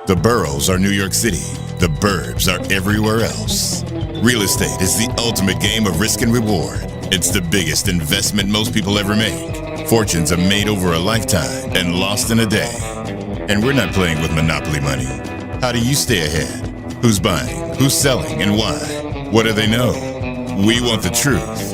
The boroughs are New York City. The burbs are everywhere else. Real estate is the ultimate game of risk and reward. It's the biggest investment most people ever make. Fortunes are made over a lifetime and lost in a day. And we're not playing with monopoly money. How do you stay ahead? Who's buying? Who's selling? And why? What do they know? We want the truth.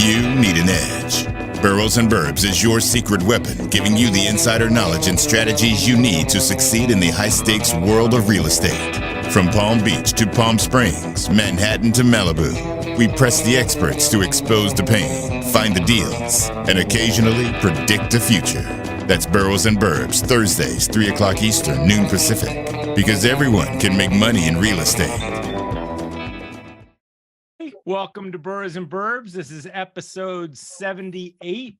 You need an edge. Boroughs and Burbs is your secret weapon, giving you the insider knowledge and strategies you need to succeed in the high-stakes world of real estate. From Palm Beach to Palm Springs, Manhattan to Malibu, we press the experts to expose the pain, find the deals, and occasionally predict the future. That's Boroughs and Burbs, Thursdays, 3 o'clock Eastern, noon Pacific, because everyone can make money in real estate. Welcome to Boroughs and Burbs. This is episode 78.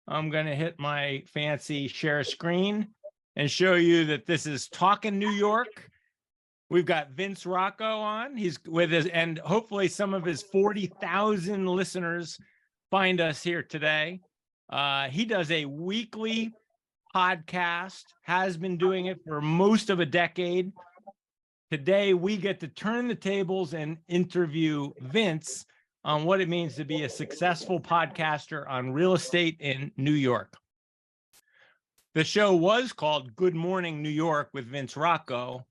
I'm going to hit my fancy share screen and show you that this is Talking New York. We've got Vince Rocco on. He's with us, and hopefully some of his 40,000 listeners find us here today. He does a weekly podcast, has been doing it for most of a decade. Today, we get to turn the tables and interview Vince on what it means to be a successful podcaster on real estate in New York. The show was called Good Morning New York with Vince Rocco.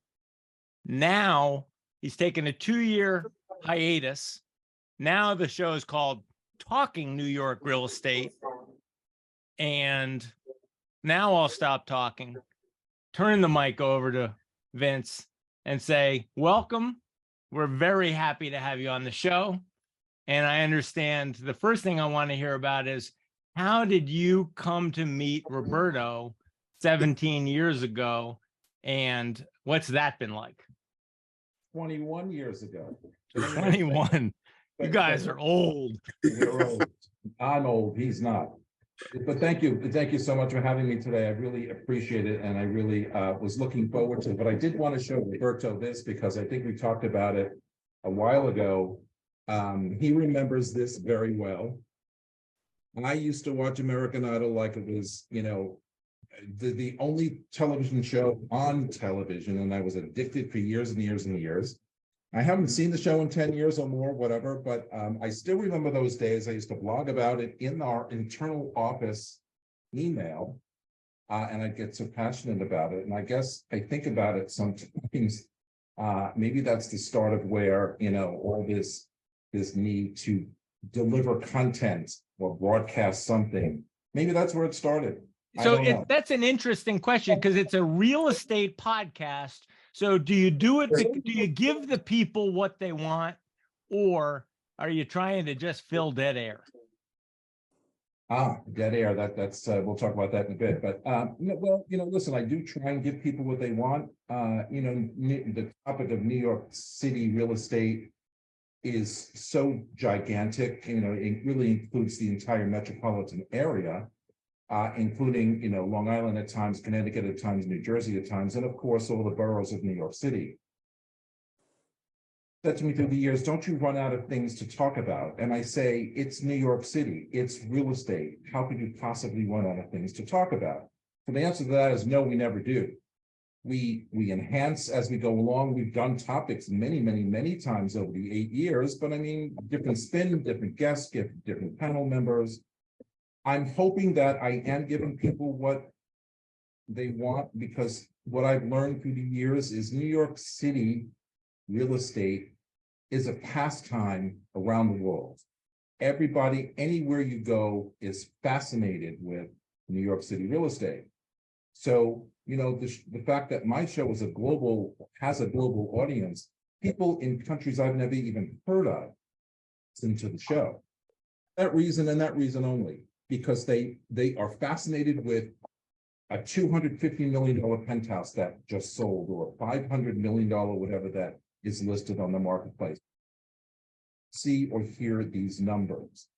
Now, he's taken a 2-year hiatus. Now the show is called Talking New York Real Estate. And now I'll stop talking, turn the mic over to Vince, and say, welcome. We're very happy to have you on the show. And I understand the first thing I want to hear about is, how did you come to meet Roberto 17 years ago? And what's that been like? 21 years ago. 21. You guys are old. We're old. I'm old. He's not. But thank you so much for having me today. I really appreciate it, and I really was looking forward to it. But I did want to show Roberto this because I think we talked about it a while ago. He remembers this very well. I used to watch American Idol like it was, the only television show on television, and I was addicted for years and years and years. I haven't seen the show in 10 years or more, whatever, but I still remember those days. I used to blog about it in our internal office email, and I'd get so passionate about it. And I guess I think about it sometimes, maybe that's the start of where, all this need to deliver content or broadcast something. Maybe that's where it started. So that's an interesting question, because it's a real estate podcast. So do you do it? Do you give the people what they want, or are you trying to just fill dead air? Dead air. That's we'll talk about that in a bit. But listen, I do try and give people what they want. The topic of New York City real estate is so gigantic. It really includes the entire metropolitan area. Including, Long Island at times, Connecticut at times, New Jersey at times, and of course, all the boroughs of New York City. Said to me through the years, don't you run out of things to talk about? And I say, it's New York City, it's real estate. How could you possibly run out of things to talk about? So the answer to that is no, we never do. We enhance as we go along. We've done topics many, many, many times over the 8 years, but I mean, different spin, different guests, different panel members. I'm hoping that I am giving people what they want, because what I've learned through the years is New York City real estate is a pastime around the world. Everybody, anywhere you go, is fascinated with New York City real estate. So, the fact that my show has a global audience, people in countries I've never even heard of listen to the show. That reason and that reason only. Because they are fascinated with a $250 million penthouse that just sold, or a $500 million, whatever that is listed on the marketplace. See or hear these numbers.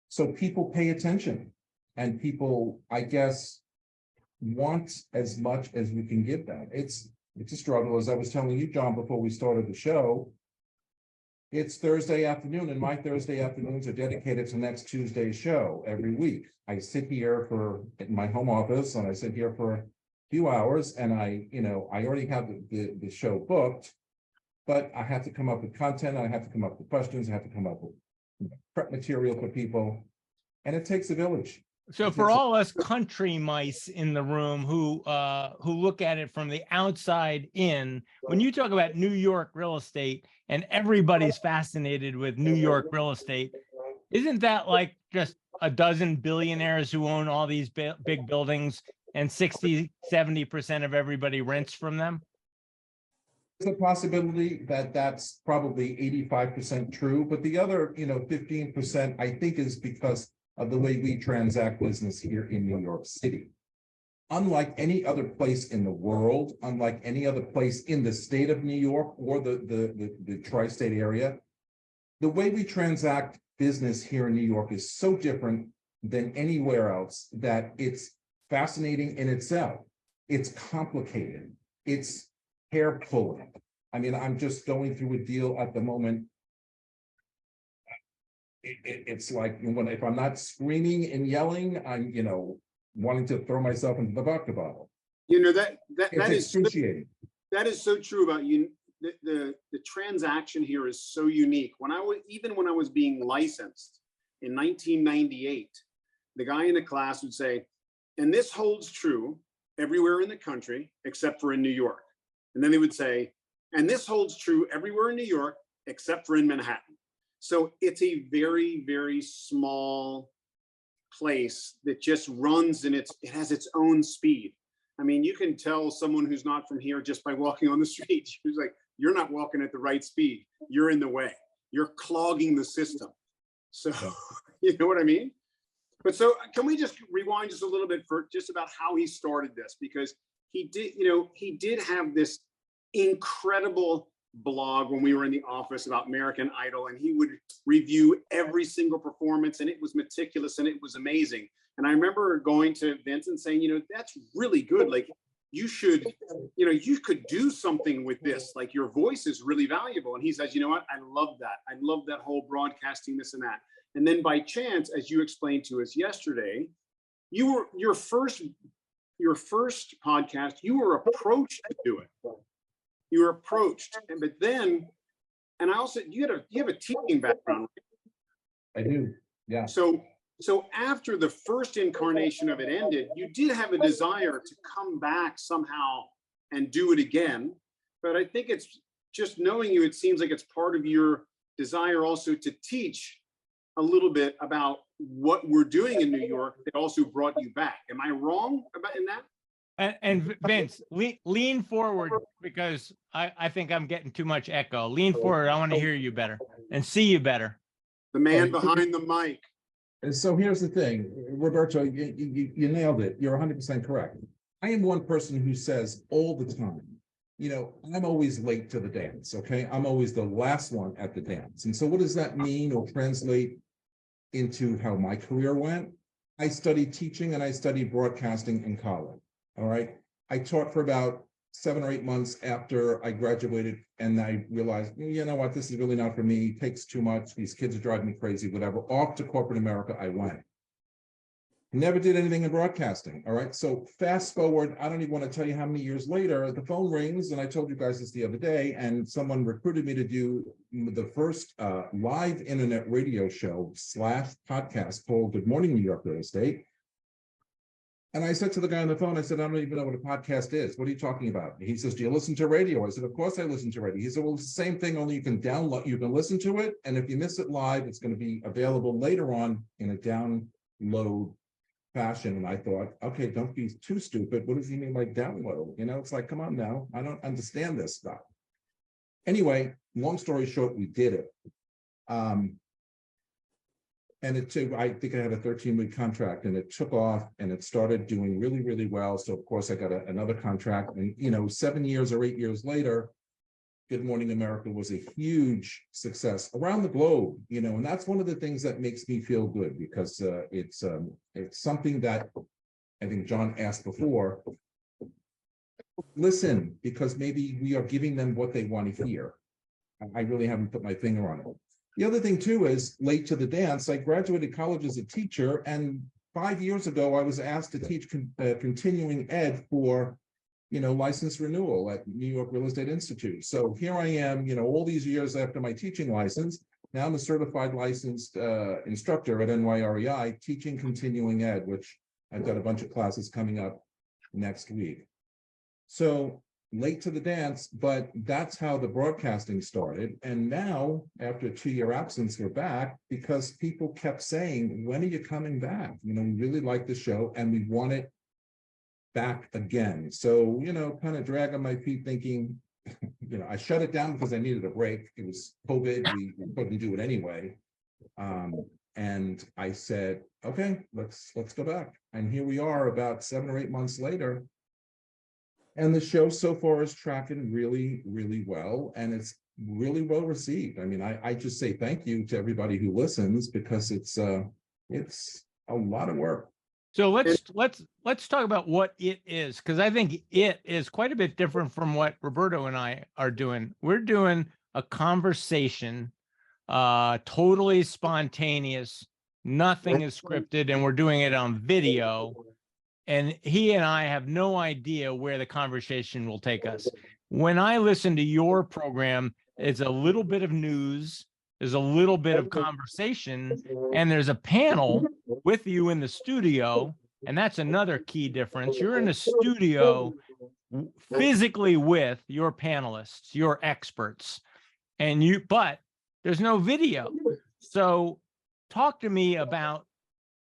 So people pay attention, and people, I guess, want as much as we can give them. It's a struggle. As I was telling you, John, before we started the show, it's Thursday afternoon, and my Thursday afternoons are dedicated to next Tuesday's show every week. I sit here in my home office, and I sit here for few hours and I already have the show booked, but I have to come up with content. I have to come up with questions. I have to come up with prep material for people. And it takes a village. So for all us country mice in the room who look at it from the outside in, when you talk about New York real estate and everybody's fascinated with New York real estate, isn't that like just a dozen billionaires who own all these big buildings and 60-70% of everybody rents from them? There's a possibility that that's probably 85% true, but the other 15% I think is because of the way we transact business here in New York City. Unlike any other place in the world, unlike any other place in the state of New York or the tri-state area, the way we transact business here in New York is so different than anywhere else that it's fascinating in itself. It's complicated. It's hair pulling. I mean, I'm just going through a deal at the moment. It's like if I'm not screaming and yelling, I'm wanting to throw myself into the vodka bottle. That is excruciating. That is so true about you. The transaction here is so unique. When I was being licensed in 1998, the guy in the class would say, and this holds true everywhere in the country except for in New York. And then they would say, and this holds true everywhere in New York except for in Manhattan. So it's a very, very small place that just runs and it has its own speed. I mean, you can tell someone who's not from here just by walking on the street. She's like, you're not walking at the right speed. You're in the way. You're clogging the system. So, you know what I mean? But so can we just rewind just a little bit for just about how he started this? Because he did have this incredible blog when we were in the office about American Idol, and he would review every single performance, and it was meticulous and it was amazing. And I remember going to Vince and saying, that's really good. Like you should, you could do something with this. Like your voice is really valuable. And he says, you know what? I love that. I love that whole broadcasting, this and that. And then by chance, as you explained to us yesterday, your first podcast, you were approached to do it. You were approached, but then, and I also you have a teaching background. I do, yeah. So after the first incarnation of it ended, you did have a desire to come back somehow and do it again. But I think it's just knowing you, it seems like it's part of your desire also to teach a little bit about what we're doing in New York that also brought you back. Am I wrong in that? And Vince, lean forward because I think I'm getting too much echo. Lean forward. I want to hear you better and see you better. The man behind the mic. And so here's the thing, Roberto, you nailed it. You're 100% correct. I am one person who says all the time, I'm always late to the dance, okay? I'm always the last one at the dance. And so what does that mean or translate into how my career went? I studied teaching and I studied broadcasting in college. All right. I taught for about 7 or 8 months after I graduated, and I realized, you know what, this is really not for me. It takes too much. These kids are driving me crazy, whatever. Off to corporate America I went. Never did anything in broadcasting. All right. So fast forward, I don't even want to tell you how many years later, the phone rings, and I told you guys this the other day, and someone recruited me to do the first live internet radio show / podcast called Good Morning New York Real Estate. And I said to the guy on the phone, I said, I don't even know what a podcast is. What are you talking about? He says, do you listen to radio? I said, of course I listen to radio. He said, well, it's the same thing, only you can listen to it. And if you miss it live, it's going to be available later on in a download fashion. And I thought, okay, don't be too stupid. What does he mean by download? It's like, come on now. I don't understand this stuff. Anyway, long story short, we did it. And it took, I think I had a 13-week contract, and it took off and it started doing really, really well. So of course I got another contract, and 7 years or 8 years later, Good Morning America was a huge success around the globe, and that's one of the things that makes me feel good, because it's something that I think John asked before. Listen, because maybe we are giving them what they want to hear. I really haven't put my finger on it. The other thing too is late to the dance. I graduated college as a teacher, and 5 years ago, I was asked to teach continuing ed for, license renewal at New York Real Estate Institute. So here I am, all these years after my teaching license. Now I'm a certified licensed instructor at NYREI teaching continuing ed, which I've got a bunch of classes coming up next week. So late to the dance, but that's how the broadcasting started. And now, after a 2-year absence, we're back because people kept saying, when are you coming back? We really like the show and we want it back again. So, kind of dragging my feet thinking, I shut it down because I needed a break. It was COVID, we couldn't do it anyway. And I said, okay, let's go back. And here we are about 7 or 8 months later. And the show so far is tracking really, really well. And it's really well received. I mean, I just say thank you to everybody who listens because it's a lot of work. So let's talk about what it is, because I think it is quite a bit different from what Roberto and I are doing. We're doing a conversation, totally spontaneous, nothing is scripted, and we're doing it on video. And he and I have no idea where the conversation will take us. When I listen to your program, it's a little bit of news, there's a little bit of conversation, and there's a panel with you in the studio. And that's another key difference. You're in the studio physically with your panelists, your experts, but there's no video. So talk to me about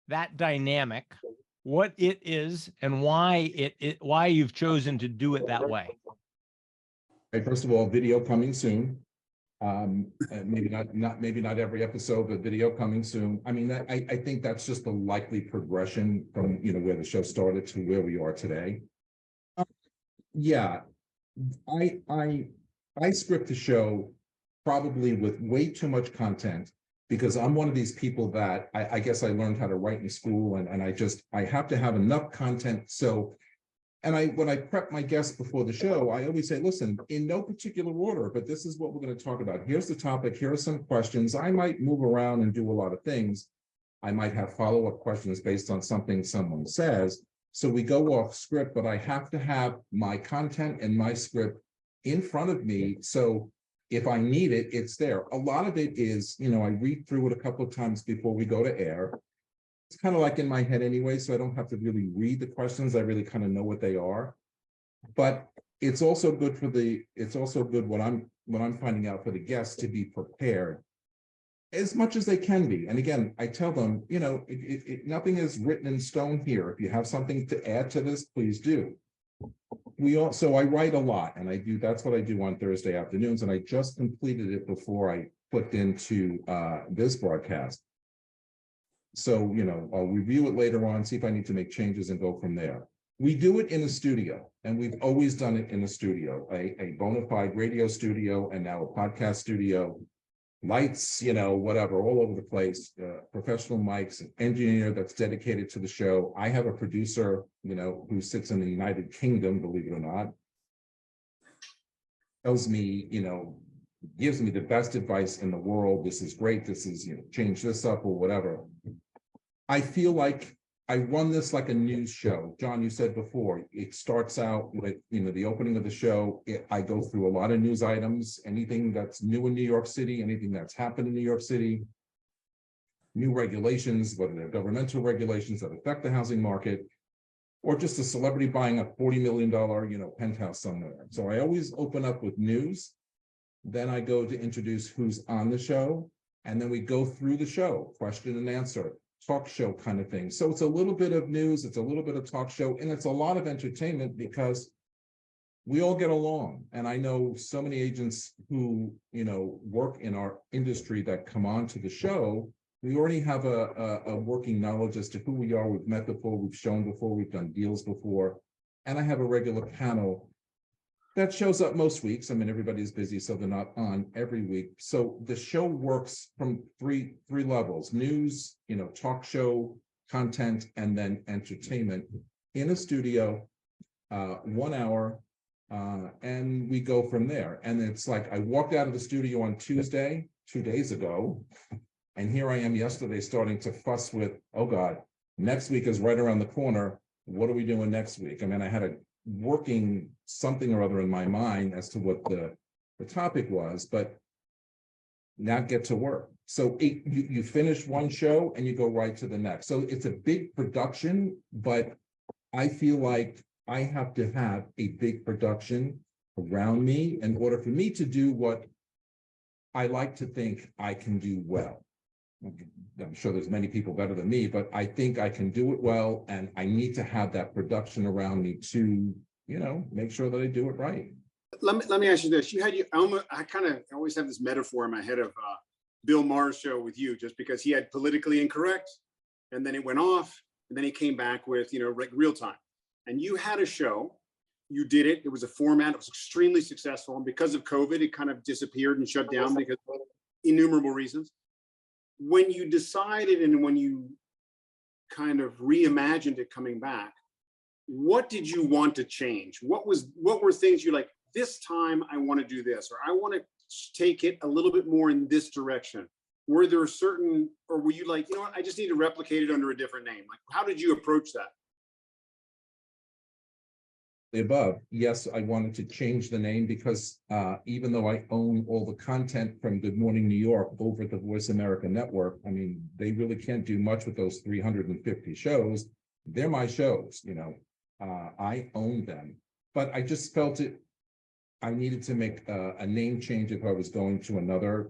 that dynamic, what it is, and why why you've chosen to do it that way. Okay, first of all, video coming soon. Maybe not every episode, but video coming soon. I mean, I think that's just a likely progression from where the show started to where we are today. Yeah, I script the show probably with way too much content, because I'm one of these people that I guess I learned how to write in school, and I have to have enough content. So, and when I prep my guests before the show, I always say, listen, in no particular order, but this is what we're going to talk about. Here's the topic. Here are some questions. I might move around and do a lot of things. I might have follow-up questions based on something someone says. So we go off script, but I have to have my content and my script in front of me. So if I need it, it's there. A lot of it is, I read through it a couple of times before we go to air. It's kind of like in my head anyway, so I don't have to really read the questions. I really kind of know what they are. But it's also good what I'm finding out for the guests to be prepared as much as they can be. And again, I tell them, nothing is written in stone here. If you have something to add to this, please do. I write a lot, and that's what I do on Thursday afternoons, and I just completed it before I put into this broadcast. So, I'll review it later on, see if I need to make changes and go from there. We do it in a studio, and we've always done it in a studio, a bona fide radio studio, and now a podcast studio, lights, whatever, all over the place, professional mics, an engineer that's dedicated to the show. I have a producer, who sits in the United Kingdom, believe it or not, tells me, gives me the best advice in the world. This is great. This is, change this up or whatever. I feel like I run this like a news show. John, you said before, it starts out with, the opening of the show. I go through a lot of news items, anything that's new in New York City, anything that's happened in New York City, new regulations, whether they're governmental regulations that affect the housing market, or just a celebrity buying a $40 million, penthouse somewhere. So I always open up with news. Then I go to introduce who's on the show. And then we go through the show, question and answer, talk show kind of thing. So it's a little bit of news, it's a little bit of talk show, and it's a lot of entertainment because we all get along. And I know so many agents who, work in our industry that come on to the show. We already have a working knowledge as to who we are. We've met before, we've shown before, we've done deals before. And I have a regular panel that shows up most weeks. I mean, everybody's busy, so they're not on every week. So the show works from three levels: news, talk show, content, and then entertainment in a studio, 1 hour, and we go from there. And it's like I walked out of the studio on Tuesday, 2 days ago, and here I am yesterday starting to fuss with, oh God, Next week is right around the corner. What are we doing next week? I mean, I had a working something or other in my mind as to what the topic was, but now get to work. So you finish one show and you go right to the next. So it's a big production, but I feel like I have to have a big production around me in order for me to do what I like to think I can do well. I'm sure there's many people better than me, but I think I can do it well, and I need to have that production around me to, make sure that I do it right. Let me ask you this. I kind of always have this metaphor in my head of Bill Maher's show with you, just because he had politically incorrect, and then it went off, and then he came back with, like real time. And you had a show, you did it. It was a format. It was extremely successful. And because of COVID, it kind of disappeared and shut down because of innumerable reasons. When you decided and when you kind of reimagined it coming back, what did you want to change? What were things you like, this time I want to do this, or I want to take it a little bit more in this direction? Were there certain, or were you like, I just need to replicate it under a different name? Like, how did you approach that? The above, yes, I wanted to change the name because even though I own all the content from Good Morning New York over at the Voice America Network, I mean, they really can't do much with those 350 shows. They're my shows, I own them, but I just felt I needed to make a name change if I was going to another,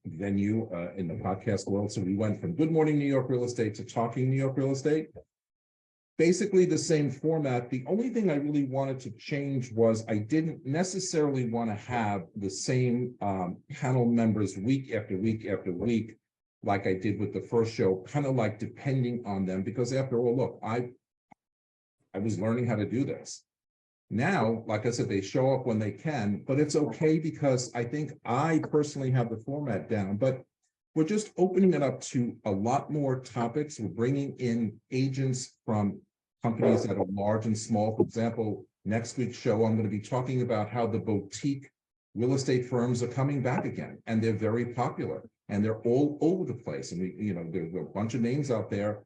venue in the podcast world. So we went from Good Morning New York Real Estate to Talking New York Real Estate. Basically the same format. The only thing I really wanted to change was I didn't necessarily want to have the same panel members week after week after week, like I did with the first show, kind of like depending on them, because after all, look, I was learning how to do this. Now, like I said, they show up when they can, but it's okay because I think I personally have the format down, but we're just opening it up to a lot more topics. We're bringing in agents from companies that are large and small. For example, next week's show, I'm going to be talking about how the boutique real estate firms are coming back again, and they're very popular, and they're all over the place. And there's a bunch of names out there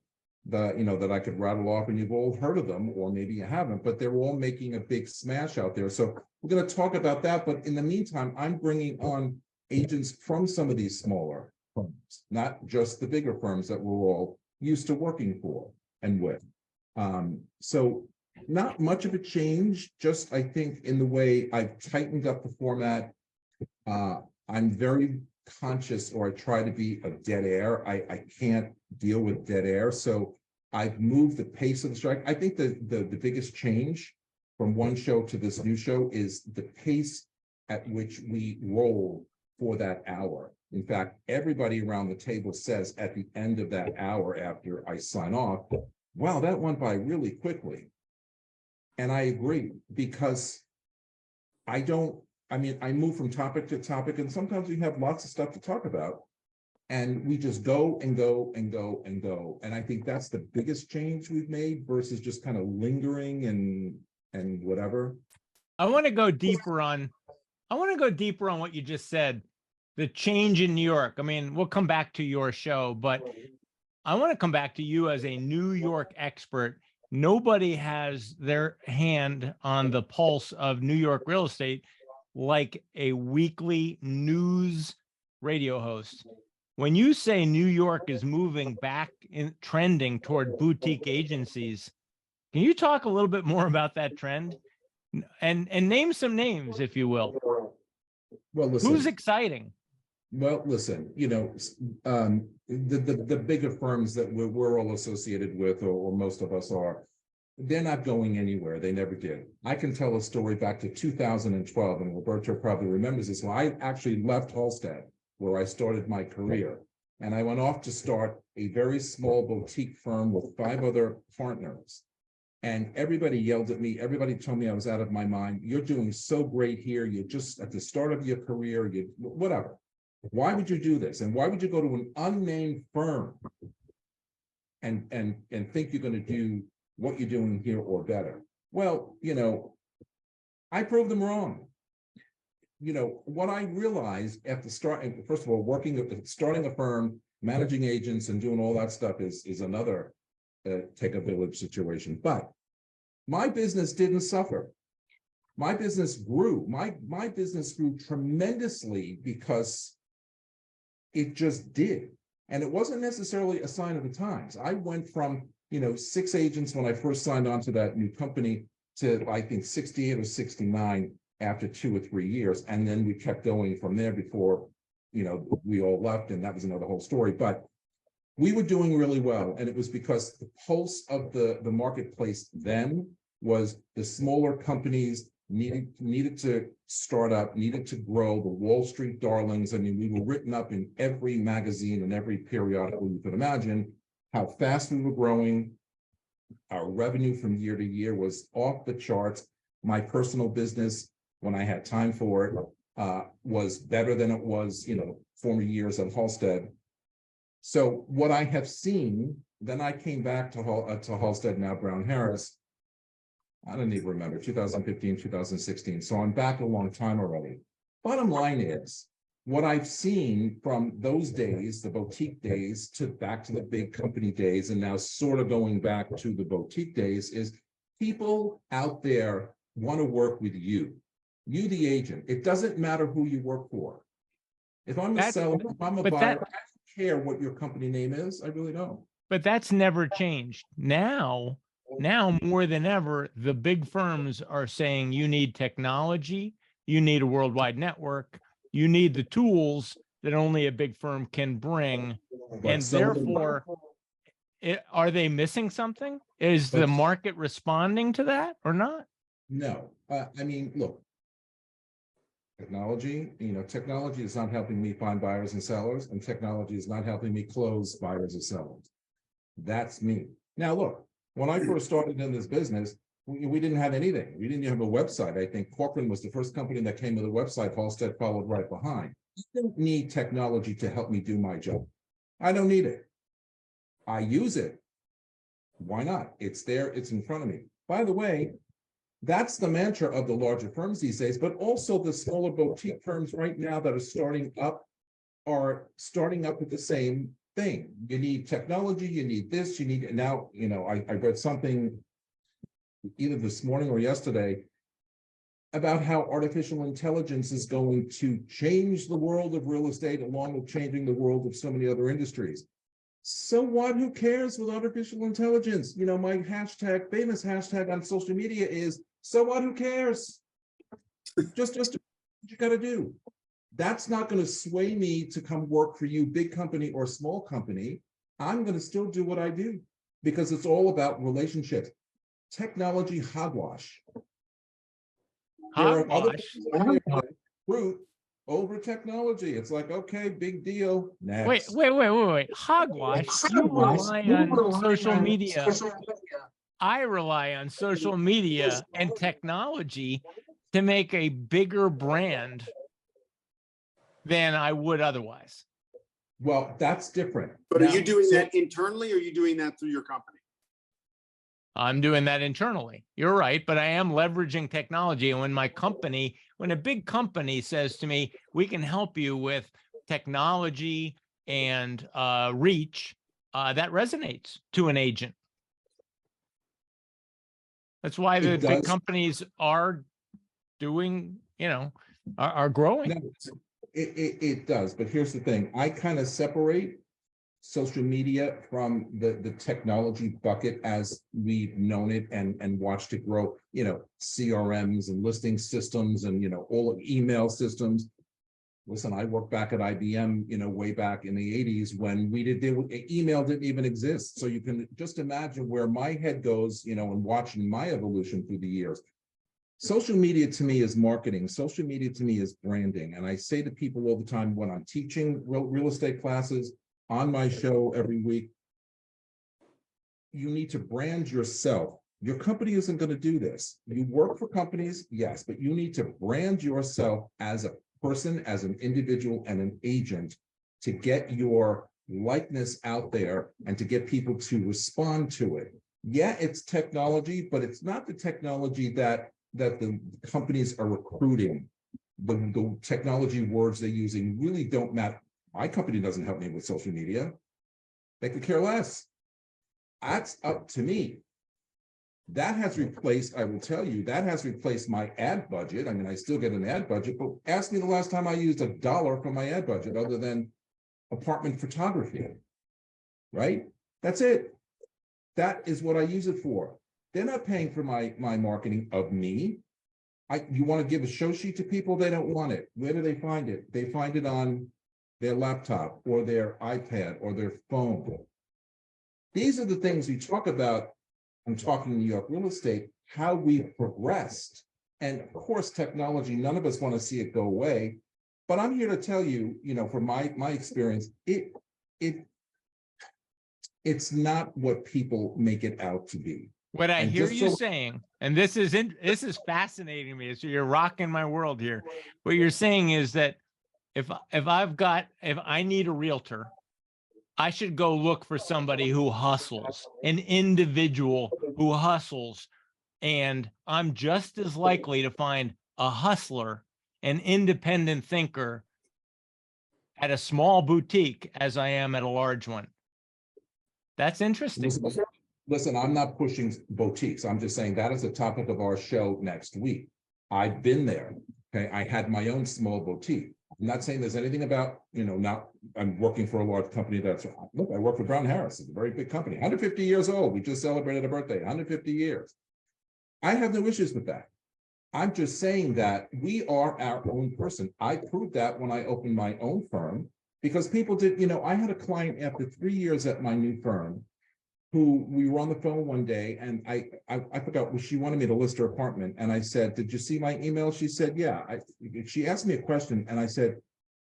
that that I could rattle off, and you've all heard of them, or maybe you haven't, but they're all making a big smash out there. So we're going to talk about that. But in the meantime, I'm bringing on agents from some of these smaller firms, not just the bigger firms that we're all used to working for and with. So not much of a change, just I think in the way I've tightened up the format. I'm very conscious, or I try to be, of dead air. I can't deal with dead air. So I've moved the pace of the strike. I think the biggest change from one show to this new show is the pace at which we roll for that hour. In fact, everybody around the table says at the end of that hour after I sign off, wow, that went by really quickly. And I agree, because I move from topic to topic, and sometimes we have lots of stuff to talk about, and we just go and go and go and go. And I think that's the biggest change we've made versus just kind of lingering and whatever. I want to go deeper on what you just said. The change in New York. I mean, we'll come back to your show, but I want to come back to you as a New York expert. Nobody has their hand on the pulse of New York real estate like a weekly news radio host. When you say New York is moving back in trending toward boutique agencies, can you talk a little bit more about that trend and name some names, if you will? Well, listen. Who's exciting? Well, listen, the bigger firms that we're all associated with, or most of us are, they're not going anywhere. They never did. I can tell a story back to 2012, and Roberto probably remembers this. Well, I actually left Halstead, where I started my career, and I went off to start a very small boutique firm with 5 other partners. And everybody yelled at me. Everybody told me I was out of my mind. You're doing so great here. You're just at the start of your career. Whatever. Why would you do this? And why would you go to an unnamed firm and think you're going to do what you're doing here or better? Well, I proved them wrong. What I realized after starting, first of all, starting a firm, managing agents and doing all that stuff is another take a village situation. But my business didn't suffer. My business grew. My business grew tremendously because it just did. And it wasn't necessarily a sign of the times. I went from, 6 agents when I first signed on to that new company to, I think, 68 or 69 after 2 or 3 years. And then we kept going from there before, we all left, and that was another whole story. But we were doing really well. And it was because the pulse of the marketplace then was the smaller companies needed to start up, needed to grow, the Wall Street darlings. I mean, we were written up in every magazine and every periodical you could imagine, how fast we were growing. Our revenue from year to year was off the charts. My personal business, when I had time for it, was better than it was, former years at Halstead. So what I have seen, then I came back to Halstead, now Brown Harris. I don't even remember, 2015, 2016. So I'm back a long time already. Bottom line is, what I've seen from those days, the boutique days, to back to the big company days, and now sort of going back to the boutique days, is people out there want to work with you, the agent. It doesn't matter who you work for. If I'm a seller, if I'm a buyer, I don't care what your company name is. I really don't. But that's never changed. Now more than ever, the big firms are saying you need technology, you need a worldwide network, you need the tools that only a big firm can bring. But And some of them- therefore, are they missing something? Is the market responding to that or not? No, I mean, look, technology is not helping me find buyers and sellers, and technology is not helping me close buyers and sellers. That's me. Now, look, when I first started in this business, we didn't have anything. We didn't have a website. I think Corcoran was the first company that came with a website. Halstead followed right behind. I don't need technology to help me do my job. I don't need it. I use it. Why not? It's there. It's in front of me. By the way, that's the mantra of the larger firms these days, but also the smaller boutique firms right now that are starting up with the same thing. You need technology, you need this, you need, now, I read something either this morning or yesterday about how artificial intelligence is going to change the world of real estate along with changing the world of so many other industries. So what? Who cares with artificial intelligence? My famous hashtag on social media is, so what? Who cares? Just do what you got to do. That's not going to sway me to come work for you, big company or small company. I'm going to still do what I do because it's all about relationships. Technology hogwash. Fruit over technology. It's like, okay, big deal. Next. Wait. Hogwash. You rely on social media. I rely on social media and technology to make a bigger brand than I would otherwise. Well, that's different. But are you doing that internally, or are you doing that through your company? I'm doing that internally. You're right, but I am leveraging technology. And when a big company says to me, we can help you with technology and reach, that resonates to an agent. That's why the big companies are doing, are growing. No, it does, but here's the thing. I kind of separate social media from the technology bucket as we've known it and watched it grow, CRMs and listing systems and, all email systems. Listen, I worked back at IBM, way back in the 80s when email didn't even exist. So you can just imagine where my head goes, and watching my evolution through the years. Social media to me is marketing. Social media to me is branding. And I say to people all the time when I'm teaching real estate classes, on my show every week, you need to brand yourself. Your company isn't going to do this. You work for companies, yes, but you need to brand yourself as a person, as an individual and an agent to get your likeness out there and to get people to respond to it. Yeah, it's technology, but it's not the technology that the companies are recruiting. The technology words they're using really don't matter. My company doesn't help me with social media. They could care less. That's up to me. That has replaced, I will tell you, that has replaced my ad budget. I mean, I still get an ad budget, but ask me the last time I used $1 for my ad budget other than apartment photography, right? That's it. That is what I use it for. They're not paying for my marketing of me. You want to give a show sheet to people, they don't want it. Where do they find it? They find it on their laptop or their iPad or their phone. These are the things we talk about. I'm talking New York real estate, how we've progressed. And of course, technology, none of us want to see it go away. But I'm here to tell you, from my experience, it's not what people make it out to be. What I And hear just you so- saying, and this is fascinating me. So you're rocking my world here. What you're saying is that if I need a realtor, I should go look for somebody who hustles, an individual who hustles, and I'm just as likely to find a hustler, an independent thinker at a small boutique as I am at a large one. That's interesting. Listen, I'm not pushing boutiques. I'm just saying that is the topic of our show next week. I've been there. Okay, I had my own small boutique. I'm not saying there's anything about, I'm working for a large company look, I work for Brown Harris. It's a very big company, 150 years old. We just celebrated a birthday, 150 years. I have no issues with that. I'm just saying that we are our own person. I proved that when I opened my own firm because people did, I had a client after 3 years at my new firm who we were on the phone one day and I forgot, she wanted me to list her apartment. And I said, did you see my email? She said, yeah. She asked me a question and I said,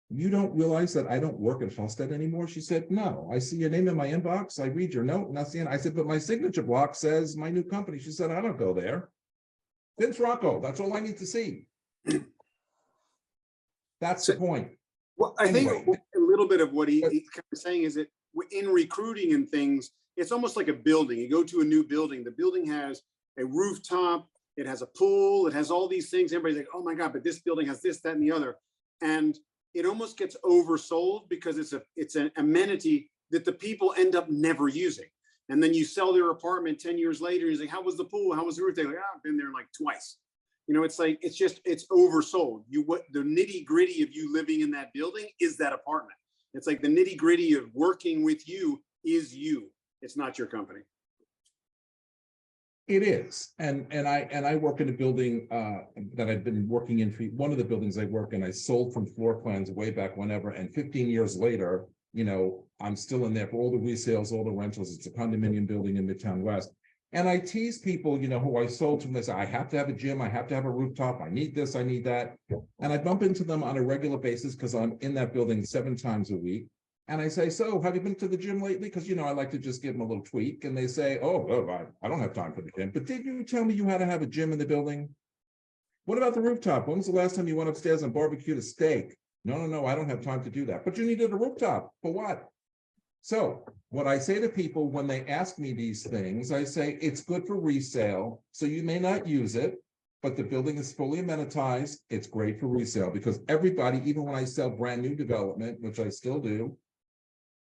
you don't realize that I don't work at Halstead anymore? She said, no, I see your name in my inbox. I read your note and I see it. I said, but my signature block says my new company. She said, I don't go there. Vince Rocco, that's all I need to see. That's the point. Well, I think a little bit of what he's kind of saying is that in recruiting and things, it's almost like a building. You go to a new building, the building has a rooftop, it has a pool, it has all these things. Everybody's like, oh my God, but this building has this, that, and the other. And it almost gets oversold because it's an amenity that the people end up never using. And then you sell their apartment 10 years later, and he's like, how was the pool? How was the roof? They're like, I've been there like twice. It's like, it's oversold. What the nitty gritty of you living in that building is that apartment. It's like the nitty gritty of working with you is you. It's not your company. It is. And I work in a building that I've been working in for one of the buildings I work in. I sold from floor plans way back whenever. And 15 years later, I'm still in there for all the resales, all the rentals. It's a condominium building in Midtown West. And I tease people, who I sold to them. They say, I have to have a gym. I have to have a rooftop. I need this. I need that. And I bump into them on a regular basis because I'm in that building 7 times a week. And I say, so have you been to the gym lately? Because, I like to just give them a little tweak. And they say, oh, I don't have time for the gym. But did you tell me you had to have a gym in the building? What about the rooftop? When was the last time you went upstairs and barbecued a steak? No, I don't have time to do that. But you needed a rooftop. For what? So what I say to people when they ask me these things, I say, it's good for resale. So you may not use it, but the building is fully amenitized. It's great for resale because everybody, even when I sell brand new development, which I still do,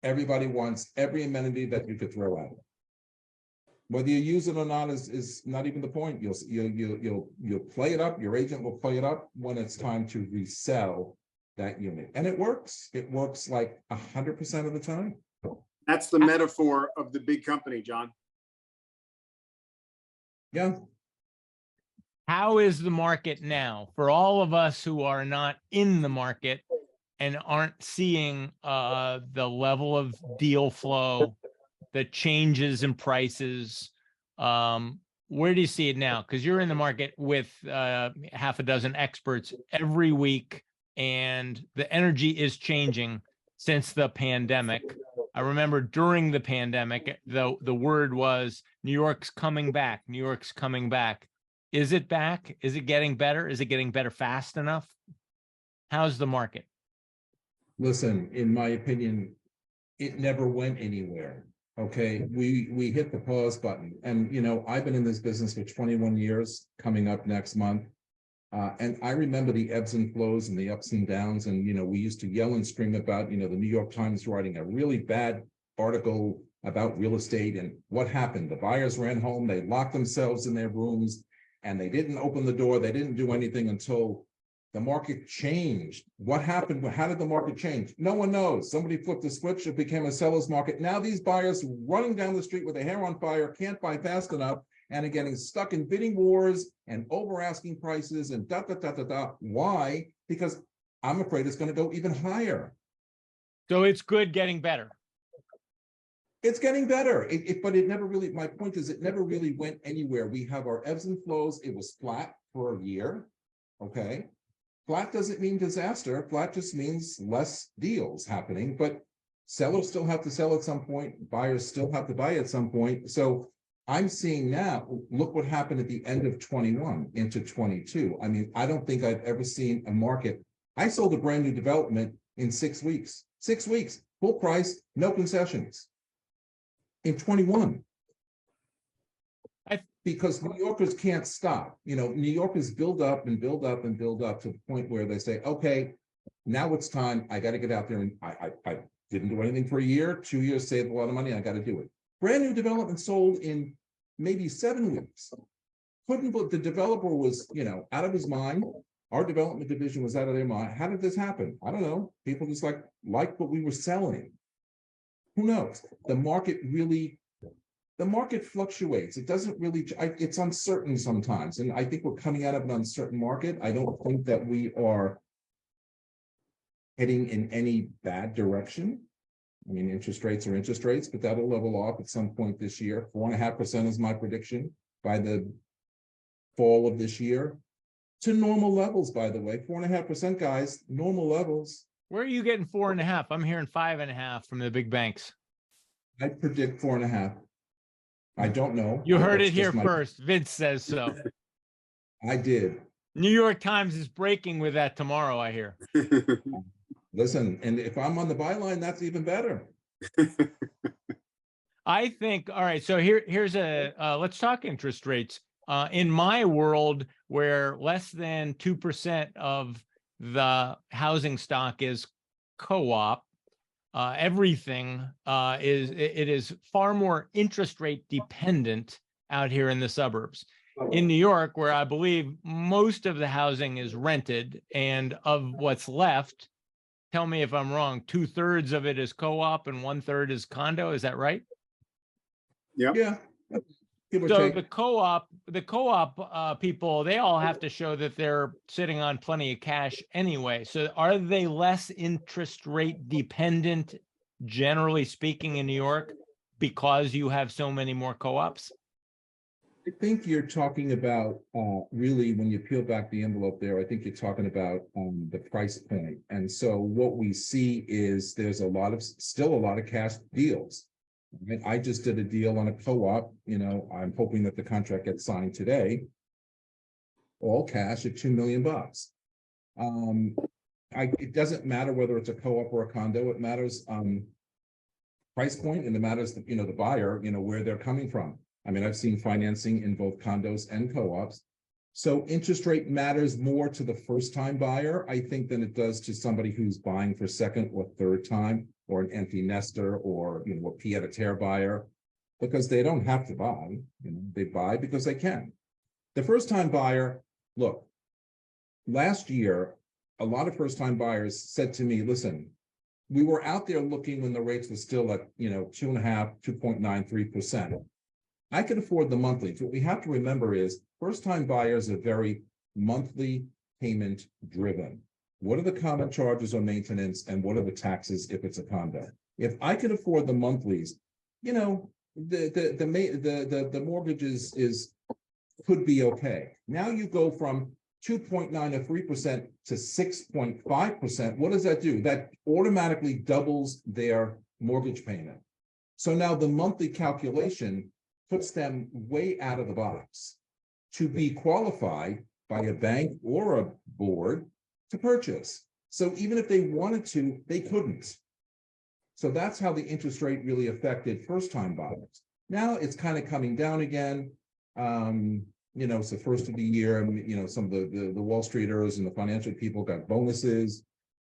everybody wants every amenity that you could throw at it. Whether you use it or not is not even the point. You'll play it up. Your agent will play it up when it's time to resell that unit, and it works. It works like 100% of the time. That's the metaphor of the big company, John. Yeah. How is the market now for all of us who are not in the market and aren't seeing the level of deal flow, the changes in prices? Where do you see it now? Because you're in the market with half a dozen experts every week, and the energy is changing since the pandemic. I remember during the pandemic, the word was New York's coming back. New York's coming back. Is it back? Is it getting better? Is it getting better fast enough? How's the market? Listen, in my opinion, it never went anywhere. Okay, we hit the pause button, and I've been in this business for 21 years, coming up next month, and I remember the ebbs and flows and the ups and downs. And we used to yell and scream about the New York Times writing a really bad article about real estate and what happened. The buyers ran home, they locked themselves in their rooms, and they didn't open the door. They didn't do anything until the market changed. What happened? How did the market change? No one knows. Somebody flipped a switch. It became a seller's market. Now these buyers running down the street with their hair on fire, can't buy fast enough, and are getting stuck in bidding wars and over asking prices and da, da, da, da, da. Why? Because I'm afraid it's going to go even higher. So it's good getting better. It's getting better, but it never really, my point is it never really went anywhere. We have our ebbs and flows. It was flat for a year, okay? Flat doesn't mean disaster. Flat just means less deals happening, but sellers still have to sell at some point. Buyers still have to buy at some point. So I'm seeing now, look what happened at the end of 21 into 22. I mean, I don't think I've ever seen a market. I sold a brand new development in 6 weeks, 6 weeks, full price, no concessions. In 21, because New Yorkers can't stop. You know, New Yorkers build up and build up and build up to the point where they say, okay, now it's time. I got to get out there. And I didn't do anything for a year, 2 years, saved a lot of money. I got to do it. Brand new development sold in maybe 7 weeks. Couldn't, but the developer was, you know, out of his mind. Our development division was out of their mind. How did this happen? I don't know. People just like what we were selling. Who knows? The market fluctuates. It doesn't really, it's uncertain sometimes. And I think we're coming out of an uncertain market. I don't think that we are heading in any bad direction. I mean, interest rates are interest rates, but that'll level off at some point this year. 4.5% is my prediction by the fall of this year. To normal levels, by the way, 4.5%, guys, normal levels. Where are you getting 4.5? I'm hearing 5.5 from the big banks. I predict 4.5. I don't know. You heard it here first. Vince says so. I did. New York Times is breaking with that tomorrow, I hear. Listen, and if I'm on the byline, that's even better. I think, all right, so here's let's talk interest rates. In my world, where less than 2% of the housing stock is co-op, everything is far more interest rate dependent out here in the suburbs. In New York, where I believe most of the housing is rented, and of what's left, tell me if I'm wrong, 2/3 of it is co-op and 1/3 is condo. Is that right? Yep. Yeah. So the co-op people, they all have to show that they're sitting on plenty of cash anyway. So are they less interest rate dependent, generally speaking, in New York, because you have so many more co-ops? I think you're talking about really, when you peel back the envelope there, I think you're talking about the price point. And so what we see is there's still a lot of cash deals. I just did a deal on a co-op, you know, I'm hoping that the contract gets signed today. All cash at $2 million. It doesn't matter whether it's a co-op or a condo, it matters price point, and it matters, you know, the buyer, you know, where they're coming from. I mean, I've seen financing in both condos and co-ops. So interest rate matters more to the first-time buyer, I think, than it does to somebody who's buying for second or third time, or an empty nester, or, you know, a pied-à-terre buyer, because they don't have to buy. You know, they buy because they can. The first-time buyer, look, last year, a lot of first-time buyers said to me, listen, we were out there looking when the rates were still at, you know, 2.5, 2.93%. I could afford the monthly. What we have to remember is first-time buyers are very monthly payment driven. What are the common charges on maintenance, and what are the taxes if it's a condo? If I could afford the monthlies, you know, the mortgages could be okay. Now you go from 2.9 or 3% to 6.5%. What does that do? That automatically doubles their mortgage payment. So now the monthly calculation puts them way out of the box to be qualified by a bank or a board to purchase. So even if they wanted to, they couldn't. So that's how the interest rate really affected first-time buyers. Now it's kind of coming down again. You know, it's the first of the year, and you know, some of the Wall Streeters and the financial people got bonuses.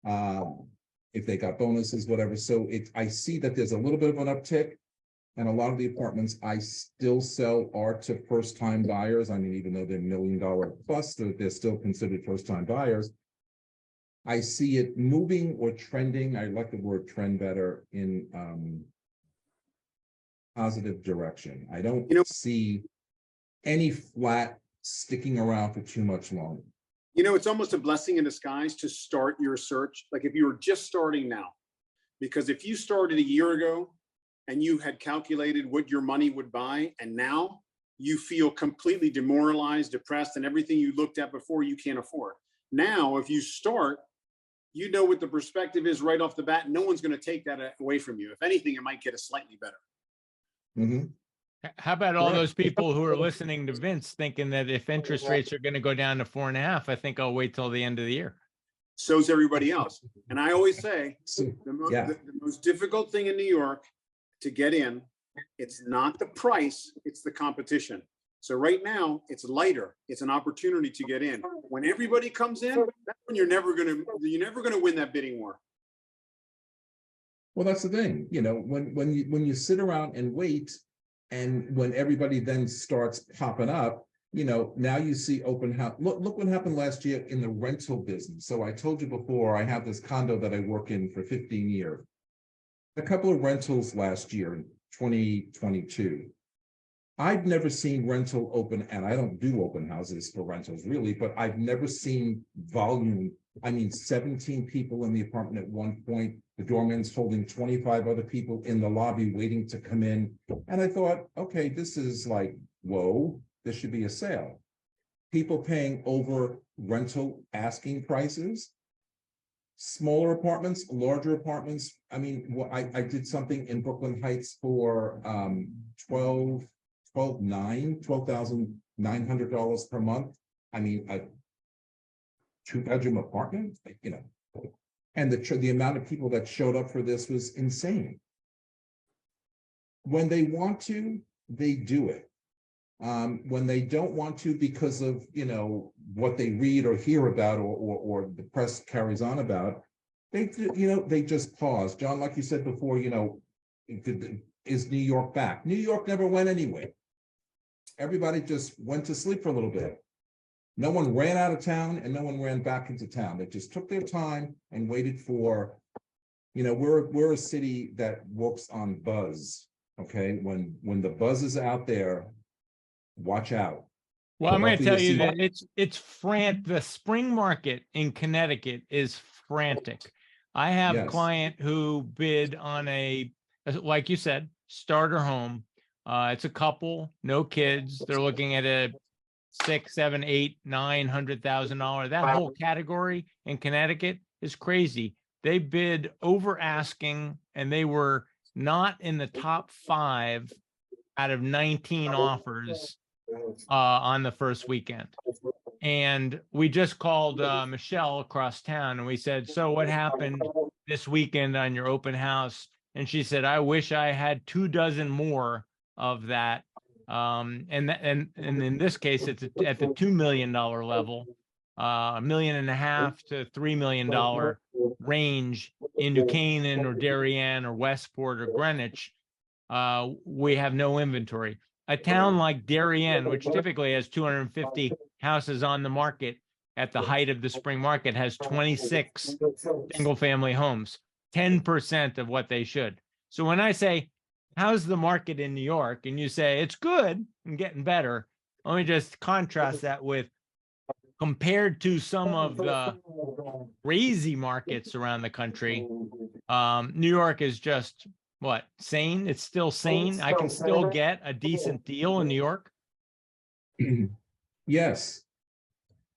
If they got bonuses, whatever. So I see that there's a little bit of an uptick. And a lot of the apartments, I still sell are to first-time buyers. I mean, even though they're $1 million plus, they're still considered first-time buyers. I see it moving or trending. I like the word trend better, in positive direction. I don't see any flat sticking around for too much longer. It's almost a blessing in disguise to start your search. Like if you were just starting now, because if you started a year ago and you had calculated what your money would buy, and now you feel completely demoralized, depressed, and everything you looked at before you can't afford. Now, if you start, what the perspective is right off the bat. No one's going to take that away from you. If anything, it might get a slightly better. Mm-hmm. How about all those people who are listening to Vince thinking that if interest rates are going to go down to 4.5, I think I'll wait till the end of the year. So's everybody else. And I always say the most difficult thing in New York to get in, it's not the price, it's the competition. So right now it's lighter. It's an opportunity to get in. When everybody comes in, that's when you're never gonna win that bidding war. Well, that's the thing, when you sit around and wait, and when everybody then starts popping up, now you see open house. Look what happened last year in the rental business. So I told you before, I have this condo that I work in for 15 years. A couple of rentals last year in 2022. I've never seen rental open, and I don't do open houses for rentals really, but I've never seen volume. I mean, 17 people in the apartment at one point, the doorman's holding 25 other people in the lobby waiting to come in. And I thought, okay, this is like, whoa, this should be a sale. People paying over rental asking prices, smaller apartments, larger apartments. I mean, I did something in Brooklyn Heights for $12,900 per month. I mean, a 2-bedroom apartment, and the amount of people that showed up for this was insane. When they want to, they do it. When they don't want to, because of what they read or hear about, or the press carries on about, they just pause. John, like you said before, is New York back? New York never went anywhere. Everybody just went to sleep for a little bit. No one ran out of town and no one ran back into town. They just took their time and waited for, we're a city that works on buzz. Okay. When the buzz is out there, watch out. Well, I'm going to tell you that it's the spring market in Connecticut is frantic. I have a client who bid on like you said, starter home. It's a couple, no kids. They're looking at a $600,000, $700,000, $800,000, $900,000. That whole category in Connecticut is crazy. They bid over asking, and they were not in the top 5 out of 19 offers on the first weekend. And we just called Michelle across town, and we said, so what happened this weekend on your open house? And she said, I wish I had 24 more of that. And in this case, it's at the $2 million level, $1.5 million to $3 million range in New Canaan or Darien or Westport or Greenwich. We have no inventory. A town like Darien, which typically has 250 houses on the market at the height of the spring market, has 26 single family homes, 10% of what they should. So when I say, how's the market in New York? And you say, it's good and getting better. Let me just contrast that with, compared to some of the crazy markets around the country, New York is just, sane? It's still sane. I can still get a decent deal in New York. Yes.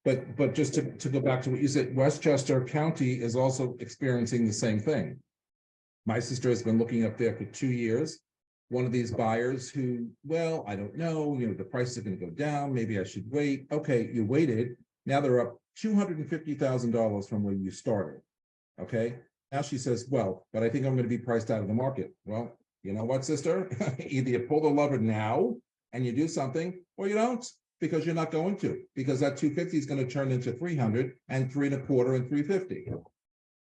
But just to go back to what you said, Westchester County is also experiencing the same thing. My sister has been looking up there for 2 years. One of these buyers who, I don't know, the price is going to go down. Maybe I should wait. Okay, you waited. Now they're up $250,000 from where you started. Okay. Now she says, but I think I'm going to be priced out of the market. Well, you know what, sister? Either you pull the lever now and you do something, or you don't, because you're not going to, because that 250 is going to turn into 300 and 3.25 and 350.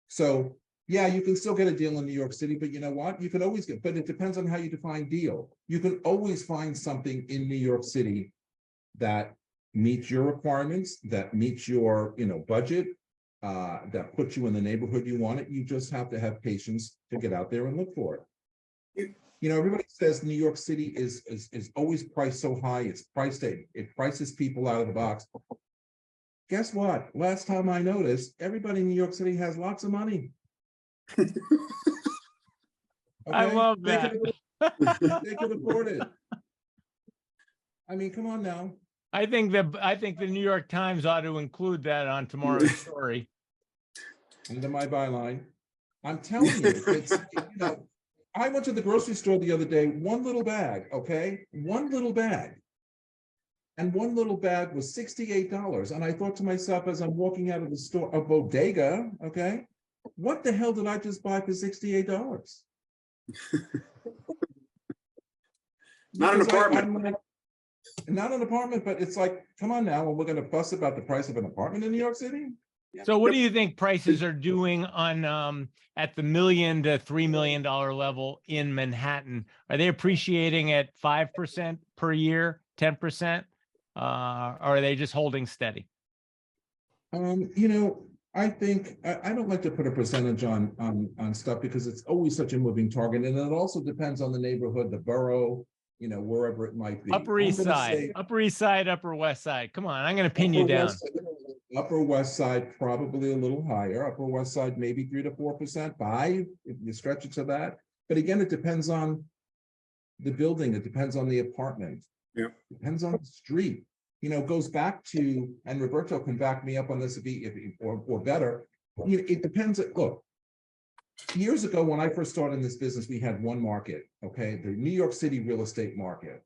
So, Yeah, you can still get a deal in New York City, but you know what? You can always get, but it depends on how you define deal. You can always find something in New York City that meets your requirements, that meets your, budget, that puts you in the neighborhood you want it. You just have to have patience to get out there and look for it. Everybody says New York City is always priced so high. It's priced, it prices people out of the box. Guess what? Last time I noticed, everybody in New York City has lots of money. Okay? I love that. They could afford it. I mean, come on now. I think the New York Times ought to include that on tomorrow's story. Under my byline. I'm telling you, it's, I went to the grocery store the other day, one little bag, okay? One little bag. And one little bag was $68. And I thought to myself, as I'm walking out of the store, a bodega, okay? What the hell did I just buy for $68? Not an apartment. Not an apartment, but it's like, come on now, and we're gonna fuss about the price of an apartment in New York City? So what do you think prices are doing on at the $1 million to $3 million level in Manhattan? Are they appreciating at 5% per year, 10%? Or are they just holding steady? I think I don't like to put a percentage on stuff because it's always such a moving target, and it also depends on the neighborhood, the borough, wherever it might be. Upper East Side, Upper West Side. Come on, I'm going to pin you down. Upper West Side, probably a little higher. Upper West Side, maybe 3 to 4%. 5, if you stretch it to that. But again, it depends on the building. It depends on the apartment. Yeah. Depends on the street. Goes back to, and Roberto can back me up on this or better. It depends. Look, years ago, when I first started in this business, we had one market, okay? The New York City real estate market.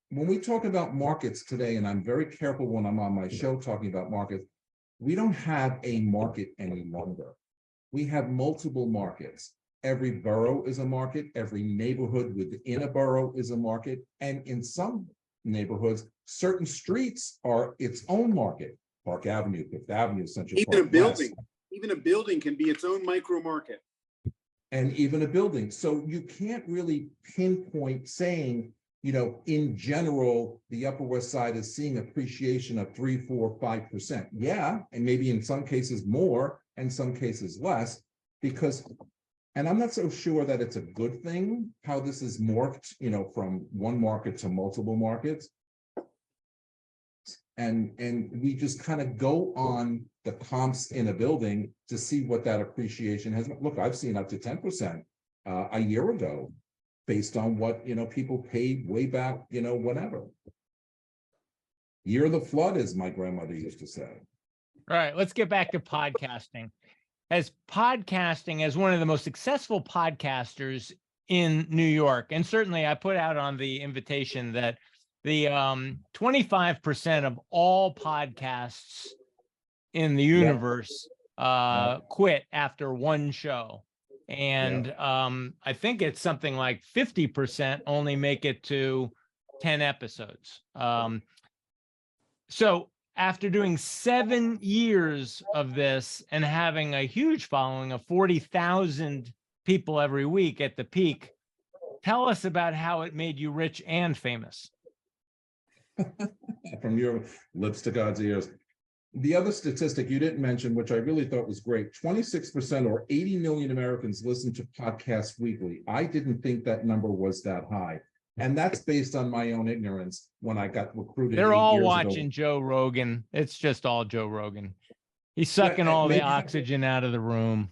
When we talk about markets today, and I'm very careful when I'm on my show talking about markets, we don't have a market any longer. We have multiple markets. Every borough is a market. Every neighborhood within a borough is a market. And in some neighborhoods, certain streets are its own market. Park Avenue, Fifth Avenue, Central Park. Even a building can be its own micro market. And even a building. So you can't really pinpoint saying, in general, the Upper West Side is seeing appreciation of 3, 4, 5%. Yeah, and maybe in some cases more, and some cases less, because, and I'm not so sure that it's a good thing, how this is morphed, from one market to multiple markets. And we just kind of go on the comps in a building to see what that appreciation has. Look, I've seen up to 10% a year ago, based on what people paid way back, whatever. Year of the flood, as my grandmother used to say. All right, let's get back to podcasting. As one of the most successful podcasters in New York, and certainly I put out on the invitation that the 25% of all podcasts in the universe quit after one show. And I think it's something like 50% only make it to 10 episodes. So after doing 7 years of this and having a huge following of 40,000 people every week at the peak, tell us about how it made you rich and famous. From your lips to God's ears. The other statistic you didn't mention, which I really thought was great, 26% or 80 million Americans listen to podcasts weekly. I didn't think that number was that high. And that's based on my own ignorance when I got recruited. They're all watching Joe Rogan. It's just all Joe Rogan. He's sucking all the oxygen out of the room.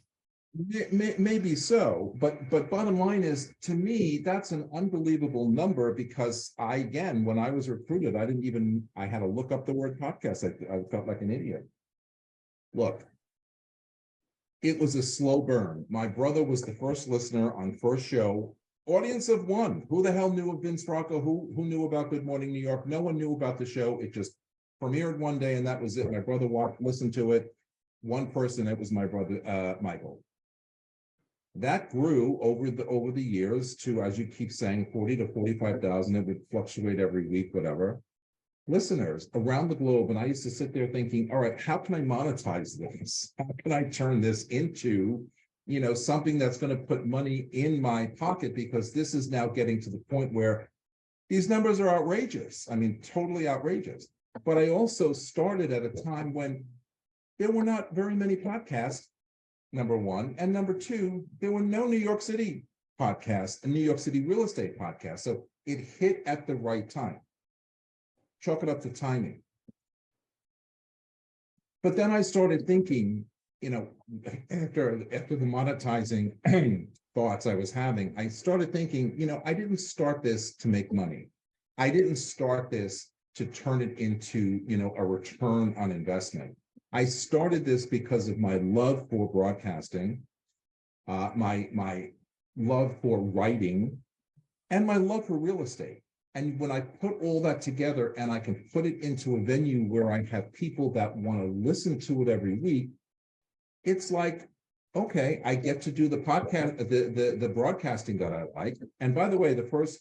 Maybe so, but bottom line is, to me, that's an unbelievable number because again, when I was recruited, I had to look up the word podcast. I felt like an idiot. Look, it was a slow burn. My brother was the first listener on first show. Audience of one. Who the hell knew of Vince Rocco? Who knew about Good Morning New York? No one knew about the show. It just premiered one day and that was it. My brother listened to it. One person, it was my brother, Michael. That grew over the years to, as you keep saying, 40 to 45,000. It would fluctuate every week, whatever. listeners around the globe. And I used to sit there thinking, all right, how can I monetize this? How can I turn this into, something that's going to put money in my pocket? Because this is now getting to the point where these numbers are outrageous. I mean, totally outrageous. But I also started at a time when there were not very many podcasts, number one. And number two, there were no New York City podcasts and New York City real estate podcasts. So it hit at the right time. Chalk it up to timing. But then I started thinking, after the monetizing thoughts I was having, I started thinking, I didn't start this to make money. I didn't start this to turn it into, a return on investment. I started this because of my love for broadcasting, my love for writing, and my love for real estate. And when I put all that together and I can put it into a venue where I have people that want to listen to it every week, it's like, okay, I get to do the podcast, the broadcasting that I like. And by the way, the first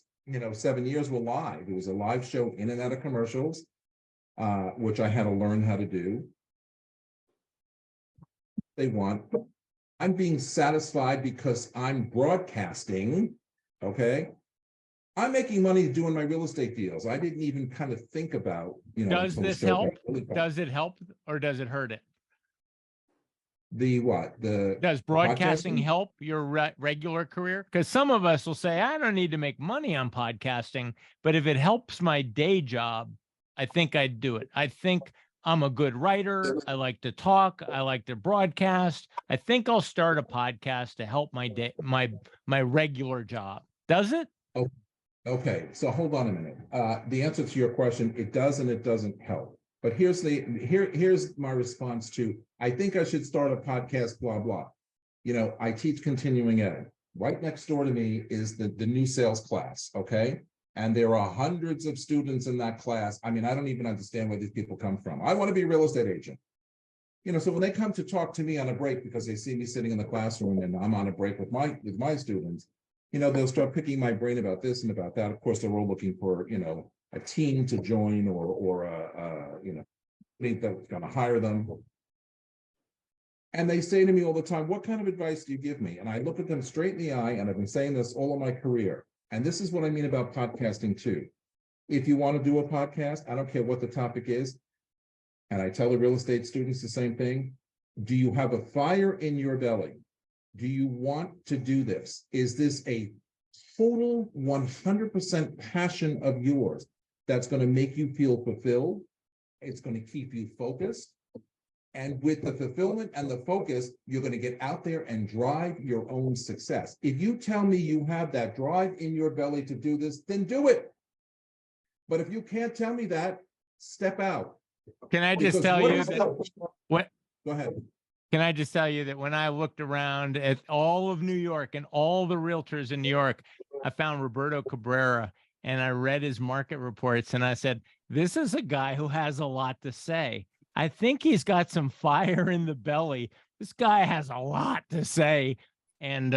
7 years were live. It was a live show in and out of commercials, which I had to learn how to do. I'm being satisfied because I'm broadcasting. Okay. I'm making money doing my real estate deals. I didn't even kind of think about, Does this help? Does it help or does it hurt it? The what? Does broadcasting help your regular career? Because some of us will say, I don't need to make money on podcasting, but if it helps my day job, I think I'd do it. I think I'm a good writer. I like to talk. I like to broadcast. I think I'll start a podcast to help my day, my regular job. Does it? Oh, okay. So hold on a minute. The answer to your question, it does and it doesn't help. But here's my response to, I think I should start a podcast, blah, blah. I teach continuing ed. Right next door to me is the new sales class, okay? And there are hundreds of students in that class. I mean, I don't even understand where these people come from. I want to be a real estate agent. So when they come to talk to me on a break because they see me sitting in the classroom and I'm on a break with my students, they'll start picking my brain about this and about that. Of course, they're all looking for, a team to join or that's going to hire them. And they say to me all the time, what kind of advice do you give me? And I look at them straight in the eye, and I've been saying this all of my career. And this is what I mean about podcasting too. If you want to do a podcast, I don't care what the topic is. And I tell the real estate students the same thing. Do you have a fire in your belly? Do you want to do this? Is this a total 100% passion of yours that's going to make you feel fulfilled? It's going to keep you focused. And with the fulfillment and the focus, you're going to get out there and drive your own success. If you tell me you have that drive in your belly to do this, then do it. But if you can't tell me that, step out. Can I just tell you that what? Go ahead. Can I just tell you that when I looked around at all of New York and all the realtors in New York, I found Roberto Cabrera and I read his market reports and I said, this is a guy who has a lot to say. I think he's got some fire in the belly. This guy has a lot to say. And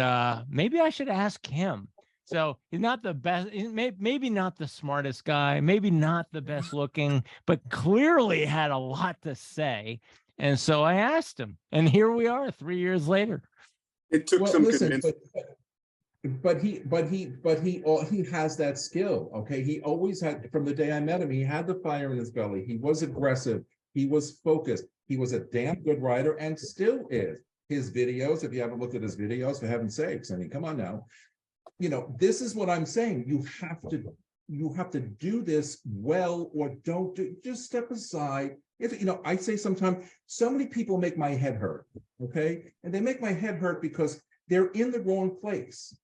maybe I should ask him. So he's not the best, maybe not the smartest guy, maybe not the best looking, but clearly had a lot to say. And so I asked him, and here we are 3 years later. It took some convincing. But he has that skill. Okay. He always had, from the day I met him, he had the fire in his belly. He was aggressive. He was focused. He was a damn good writer and still is. His videos, if you haven't looked at his videos, for heaven's sakes, I mean, come on now. This is what I'm saying. You have to do this well or don't do, just step aside. If I say sometimes, so many people make my head hurt, okay? And they make my head hurt because they're in the wrong place.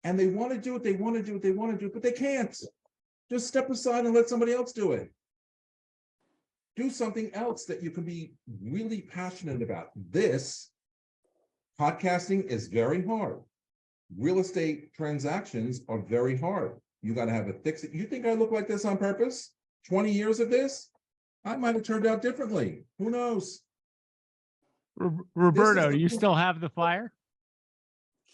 And they want to do it, they want to do it, they want to do it, but they can't. Just step aside and let somebody else do it. Do something else that you can be really passionate about. This podcasting is very hard. Real estate transactions are very hard. You got to have a thick skin. You think I look like this on purpose? 20 years of this? I might have turned out differently. Who knows? Roberto, do you still have the fire?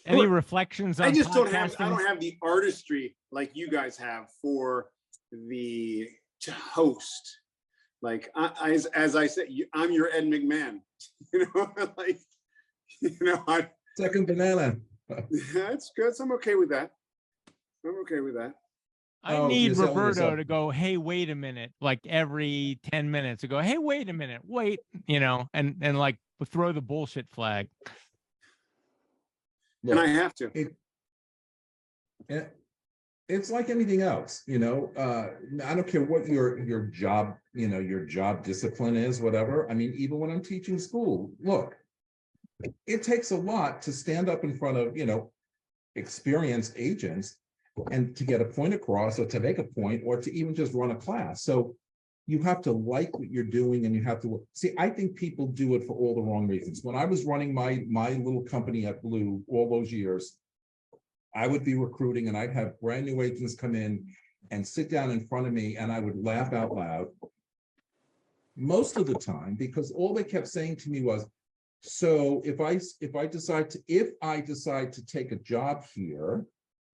Sure. Any reflections on I don't podcasting? have the artistry like you guys have for the to host. Like as I said, I'm your Ed McMahon, you know, like, you know, Second banana. that's good. I'm okay with that. I'm okay with that. I Oh, need you're selling Roberto yourself. to go, hey, wait a minute, like every 10 minutes to go, hey, wait a minute, wait, you know, and like throw the bullshit flag. And I Look, have to. it's like anything else, you know. I don't care what your job, you know, your job discipline is, whatever. I mean, even when I'm teaching school, look, it takes a lot to stand up in front of, you know, experienced agents and to get a point across, or to make a point, or to even just run a class. So you have to like what you're doing, and you have to see. I think people do it for all the wrong reasons. When I was running my little company at Blue all those years, I would be recruiting, and I'd have brand new agents come in and sit down in front of me, and I would laugh out loud most of the time, because all they kept saying to me was, so if I decide to take a job here,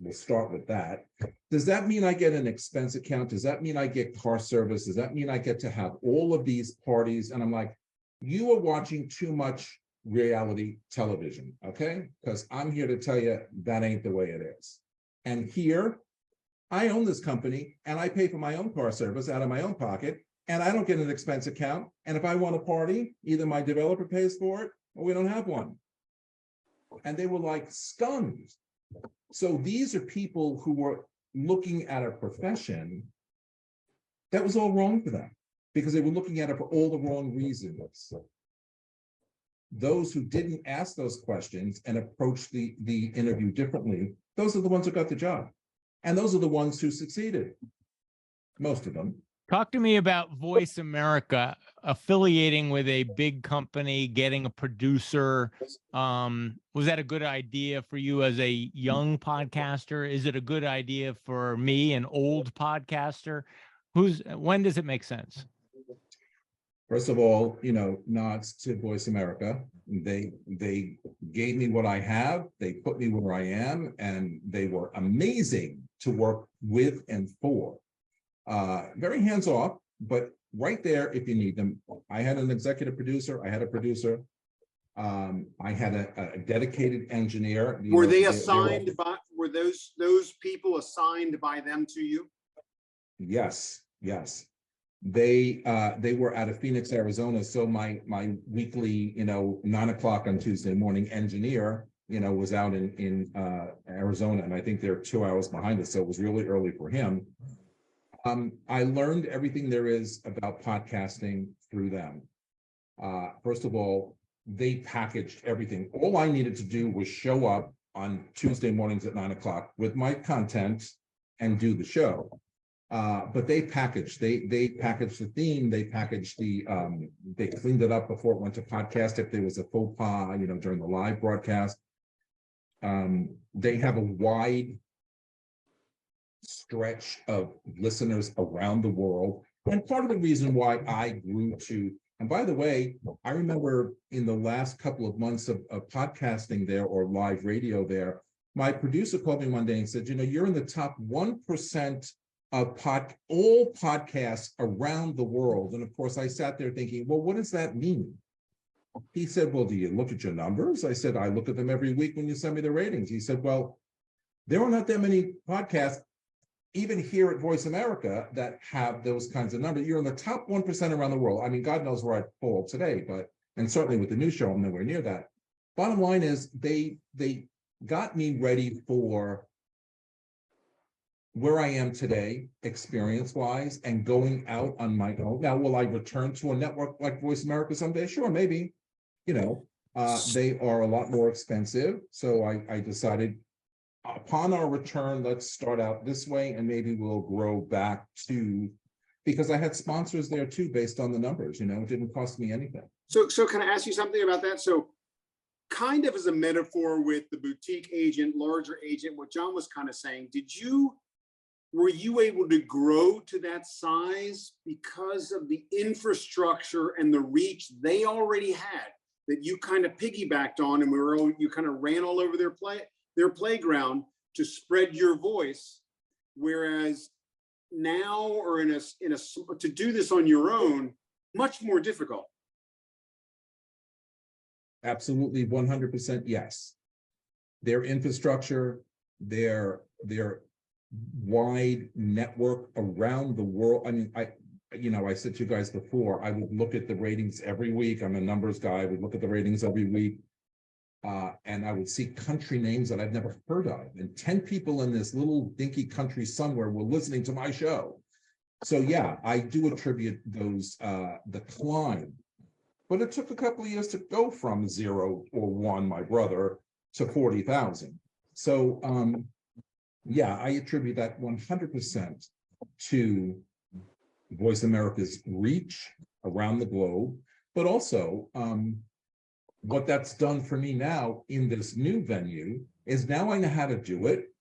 we'll start with that. Does that mean I get an expense account? Does that mean I get car service? Does that mean I get to have all of these parties? And I'm like, you are watching too much reality television, okay? Because I'm here to tell you that ain't the way it is. And here, I own this company, and I pay for my own car service out of my own pocket, and I don't get an expense account. And if I want a party, either my developer pays for it, or we don't have one. And they were like stunned. So these are people who were looking at a profession that was all wrong for them, because they were looking at it for all the wrong reasons. Those who didn't ask those questions and approach the interview differently, those are the ones who got the job. And those are the ones who succeeded. Most of them. Talk to me about Voice America affiliating with a big company, getting a producer. Was that a good idea for you as a young podcaster? Is it a good idea for me, an old podcaster? When does it make sense? First of all, you know, nods to Voice America. They gave me what I have. They put me where I am, and they were amazing to work with and for. Very hands off, but right there if you need them. I had an executive producer. I had a producer. I had a dedicated engineer. Were they assigned by? Were those people assigned by them to you? Yes, yes. They were out of Phoenix, Arizona. So my weekly, you know, 9 o'clock on Tuesday morning engineer, you know, was out in Arizona, and I think they're 2 hours behind us. So it was really early for him. I learned everything there is about podcasting through them. First of all, they packaged everything. All I needed to do was show up on Tuesday mornings at 9 o'clock with my content and do the show. But they packaged the theme, they packaged they cleaned it up before it went to podcast if there was a faux pas, you know, during the live broadcast. They have a wide stretch of listeners around the world. And part of the reason why I grew to, and by the way, I remember in the last couple of months of podcasting there, or live radio there, my producer called me one day and said, you know, you're in the top 1% of all podcasts around the world. And of course, I sat there thinking, well, what does that mean? He said, well, do you look at your numbers? I said, I look at them every week when you send me the ratings. He said, well, there are not that many podcasts, even here at Voice America, that have those kinds of numbers. You're in the top 1% around the world. I mean, God knows where I fall today, but, and certainly with the new show, I'm nowhere near that. Bottom line is they got me ready for where I am today, experience-wise, and going out on my own. Now, will I return to a network like Voice America someday? Sure, maybe. You know, they are a lot more expensive. So I decided, upon our return, let's start out this way, and maybe we'll grow back to, because I had sponsors there too, based on the numbers, you know, it didn't cost me anything. So can I ask you something about that? So kind of as a metaphor with the boutique agent, larger agent, what John was kind of saying, were you able to grow to that size because of the infrastructure and the reach they already had that you kind of piggybacked on, and you kind of ran all over their playground to spread your voice? Whereas now or to do this on your own, much more difficult? Absolutely, 100% yes. Their infrastructure, their wide network around the world. I mean, I said to you guys before, I would look at the ratings every week. I'm a numbers guy. I would look at the ratings every week. And I would see country names that I've never heard of. And 10 people in this little dinky country somewhere were listening to my show. So yeah, I do attribute those, the climb. But it took a couple of years to go from 0 or 1, my brother, to 40,000. So yeah, I attribute that 100% to Voice America's reach around the globe, but also what that's done for me now in this new venue is now I know how to do it.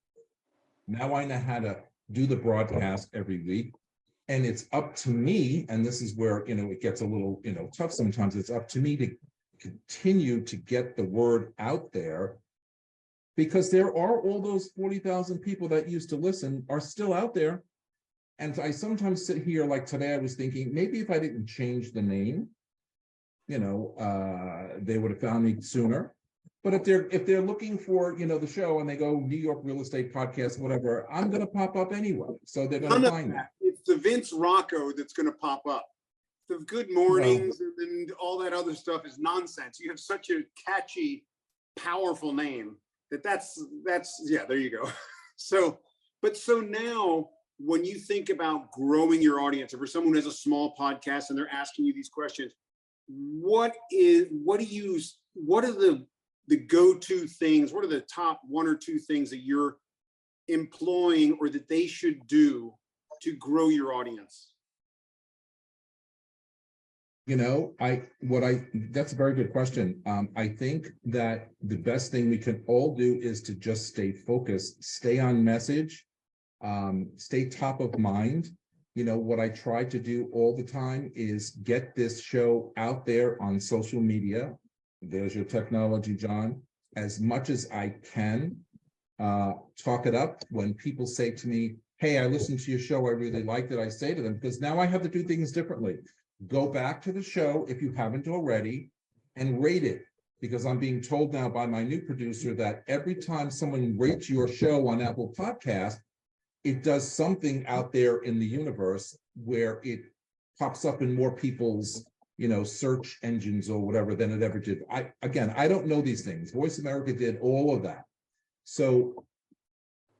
Now I know how to do the broadcast every week. And it's up to me, and this is where, it gets a little, tough sometimes. It's up to me to continue to get the word out there, because there are all those 40,000 people that used to listen are still out there. And I sometimes sit here, like today, I was thinking, maybe if I didn't change the name, they would have found me sooner. But if they're looking for, the show and they go New York Real Estate Podcast, whatever, I'm going to pop up anyway. So they're going to find me. It's the Vince Rocco that's going to pop up. The good mornings and all that other stuff is nonsense. You have such a catchy, powerful name that's yeah, there you go. So now when you think about growing your audience, or for someone who has a small podcast and they're asking you these questions, what are the go-to things? What are the top 1 or 2 things that you're employing or that they should do to grow your audience? That's a very good question. I think that the best thing we can all do is to just stay focused, stay on message, stay top of mind. What I try to do all the time is get this show out there on social media. There's your technology, John, as much as I can. Talk it up. When people say to me, hey, I listened to your show, I really liked it, I say to them, because now I have to do things differently. Go back to the show if you haven't already and rate it, because I'm being told now by my new producer that every time someone rates your show on Apple Podcast, it does something out there in the universe where it pops up in more people's search engines or whatever than it ever did. I don't know these things. Voice America did all of that. So,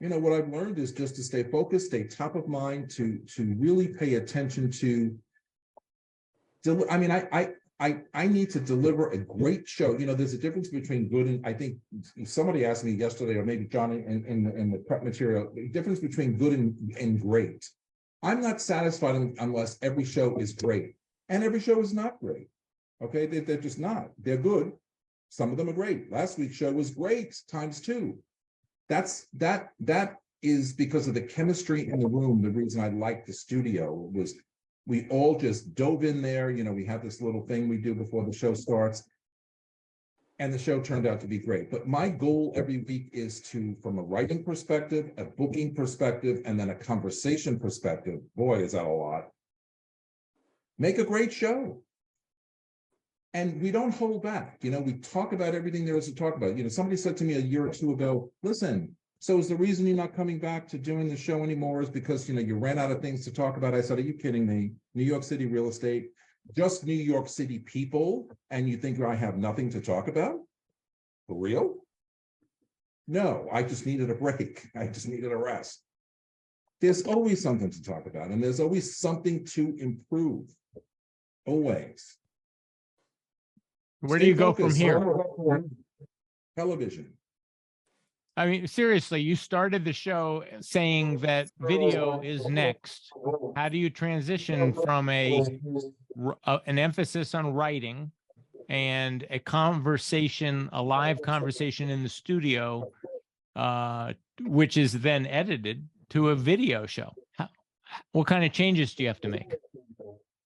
what I've learned is just to stay focused, stay top of mind, to really pay attention to. I need to deliver a great show. There's a difference between good and, I think somebody asked me yesterday, or maybe John in the prep material, the difference between good and great. I'm not satisfied unless every show is great. And every show is not great. Okay, they're just not. They're good. Some of them are great. Last week's show was great ×2. That is because of the chemistry in the room. The reason I liked the studio was we all just dove in there. We have this little thing we do before the show starts, and the show turned out to be great. But my goal every week is to, from a writing perspective, a booking perspective, and then a conversation perspective, boy, is that a lot, make a great show. And we don't hold back. We talk about everything there is to talk about. Somebody said to me a year or 2 ago, listen, so is the reason you're not coming back to doing the show anymore is because, you ran out of things to talk about? I said, are you kidding me? New York City real estate, just New York City people, and you think I have nothing to talk about? For real? No, I just needed a break. I just needed a rest. There's always something to talk about, and there's always something to improve. Always. Where do you go from here? Television. I mean, seriously, you started the show saying that video is next. How do you transition from an emphasis on writing and a live conversation in the studio, which is then edited, to a video show? What kind of changes do you have to make?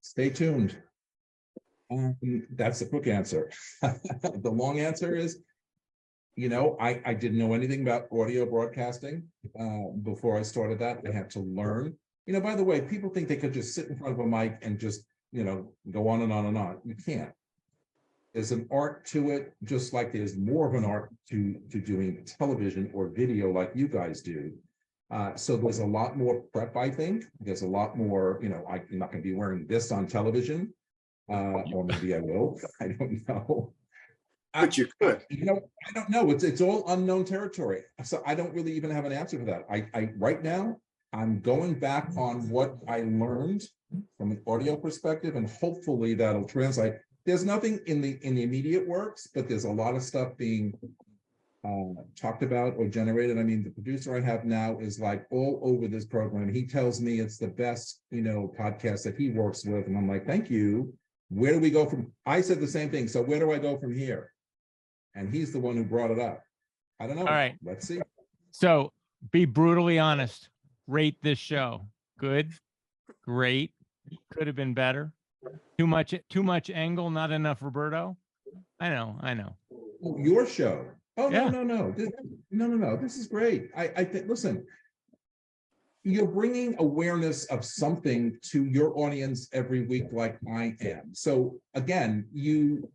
Stay tuned. That's the quick answer. The long answer is, I didn't know anything about audio broadcasting before I started that. I had to learn. By the way, people think they could just sit in front of a mic and just, go on and on and on. You can't. There's an art to it, just like there's more of an art to doing television or video like you guys do. So there's a lot more prep, I think. There's a lot more, I'm not going to be wearing this on television, or maybe I will. I don't know. But you could. I don't know. It's all unknown territory. So I don't really even have an answer for that. I right now, I'm going back on what I learned from an audio perspective, and hopefully that'll translate. There's nothing in the immediate works, but there's a lot of stuff being talked about or generated. I mean, the producer I have now is like all over this program. He tells me it's the best, podcast that he works with. And I'm like, thank you. Where do we go from? I said the same thing. So where do I go from here? And he's the one who brought it up. I don't know. All right. Let's see. So be brutally honest. Rate this show. Good, great, could have been better. Too much Engel, not enough Roberto. I know. Oh, your show. Oh, yeah. No. This is great. I think, listen, you're bringing awareness of something to your audience every week, like I am. So again, you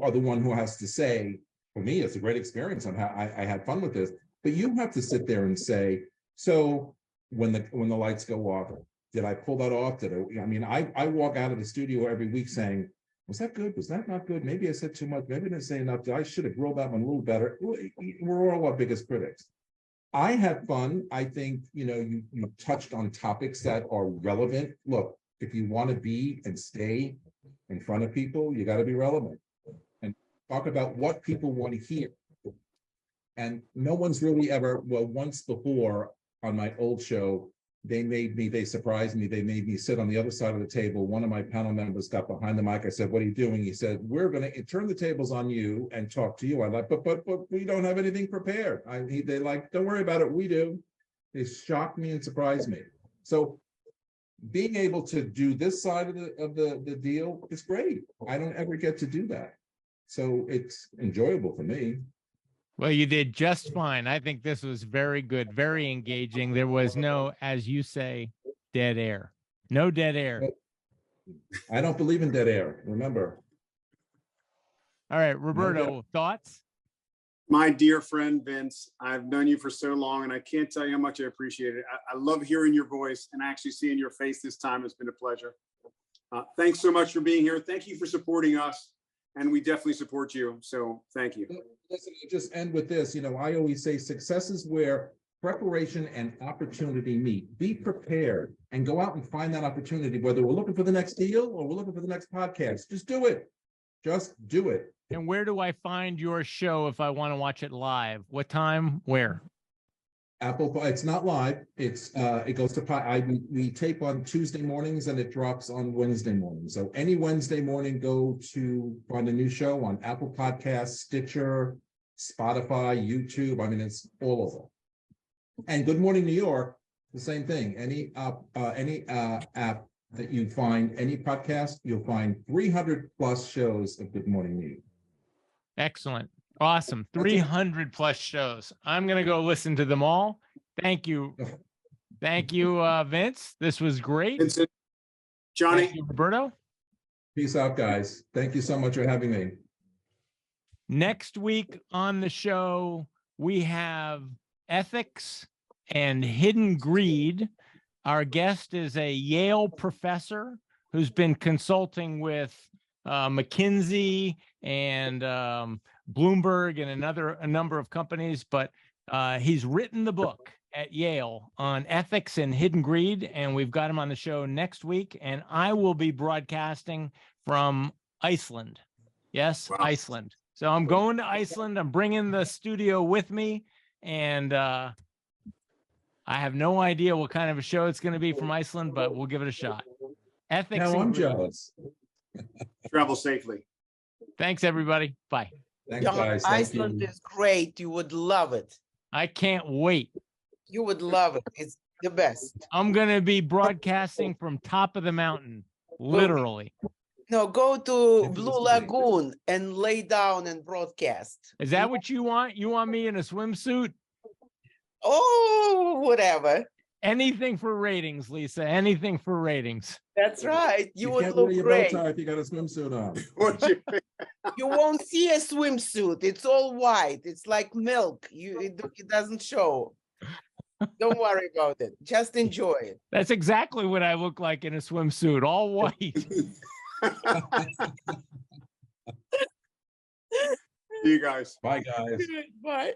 are the one who has to say, for me, it's a great experience. I had fun with this, but you have to sit there and say, so when the lights go off, did I pull that off? I walk out of the studio every week saying, was that good? Was that not good? Maybe I said too much. Maybe I didn't say enough. I should have grilled that one a little better. We're all our biggest critics. I had fun. I think, you touched on topics that are relevant. Look, if you want to be and stay in front of people, you got to be relevant and talk about what people want to hear. And no one's really ever, once before on my old show, they surprised me. They made me sit on the other side of the table. One of my panel members got behind the mic. I said, what are you doing? He said, we're going to turn the tables on you and talk to you. I like, but we don't have anything prepared. They like, don't worry about it. We do. They shocked me and surprised me. So being able to do this side of the deal is great. I don't ever get to do that. So it's enjoyable for me. Well, you did just fine. I think this was very good, very engaging. There was no, as you say, dead air. No dead air. I don't believe in dead air. Remember. All right, Roberto, thoughts? My dear friend, Vince, I've known you for so long, and I can't tell you how much I appreciate it. I love hearing your voice and actually seeing your face this time. It's been a pleasure. Thanks so much for being here. Thank you for supporting us. And we definitely support you. So thank you. Listen, I'll just end with this. I always say success is where preparation and opportunity meet. Be prepared and go out and find that opportunity, whether we're looking for the next deal or we're looking for the next podcast. Just do it. Just do it. And where do I find your show if I want to watch it live? What time? Where? Apple. It's not live. It goes to we tape on Tuesday mornings and it drops on Wednesday mornings. So any Wednesday morning, go to find a new show on Apple Podcasts, Stitcher, Spotify, YouTube. It's all over. And Good Morning New York, the same thing. Any app that you find, any podcast, you'll find 300 plus shows of Good Morning New York. Excellent. Awesome. 300 plus shows. I'm going to go listen to them all. Thank you. Thank you, Vince. This was great. Vincent, Johnny. Thank you, Roberto. Peace out, guys. Thank you so much for having me. Next week on the show, we have ethics and hidden greed. Our guest is a Yale professor who's been consulting with McKinsey and Bloomberg and a number of companies, but he's written the book at Yale on ethics and hidden greed, and we've got him on the show next week, and I will be broadcasting from Iceland. Yes, wow. Iceland. So I'm going to Iceland. I'm bringing the studio with me, and I have no idea what kind of a show it's going to be from Iceland, but we'll give it a shot. Ethics. Now I'm jealous. Travel safely. Thanks, everybody. Bye. Thanks, guys. Iceland is great. You would love it. I can't wait. You would love it. It's the best. I'm going to be broadcasting from top of the mountain, literally. No, go to Blue Lagoon and lay down and broadcast. Is that what you want? You want me in a swimsuit? Oh, whatever. Anything for ratings, Lisa. Anything for ratings. That's right. You would can't look wear your bow great. tie if you got a swimsuit on. What'd you- You won't see a swimsuit. It's all white. It's like milk. It doesn't show. Don't worry about it. Just enjoy it. That's exactly what I look like in a swimsuit, all white. You guys. Bye, guys. Bye.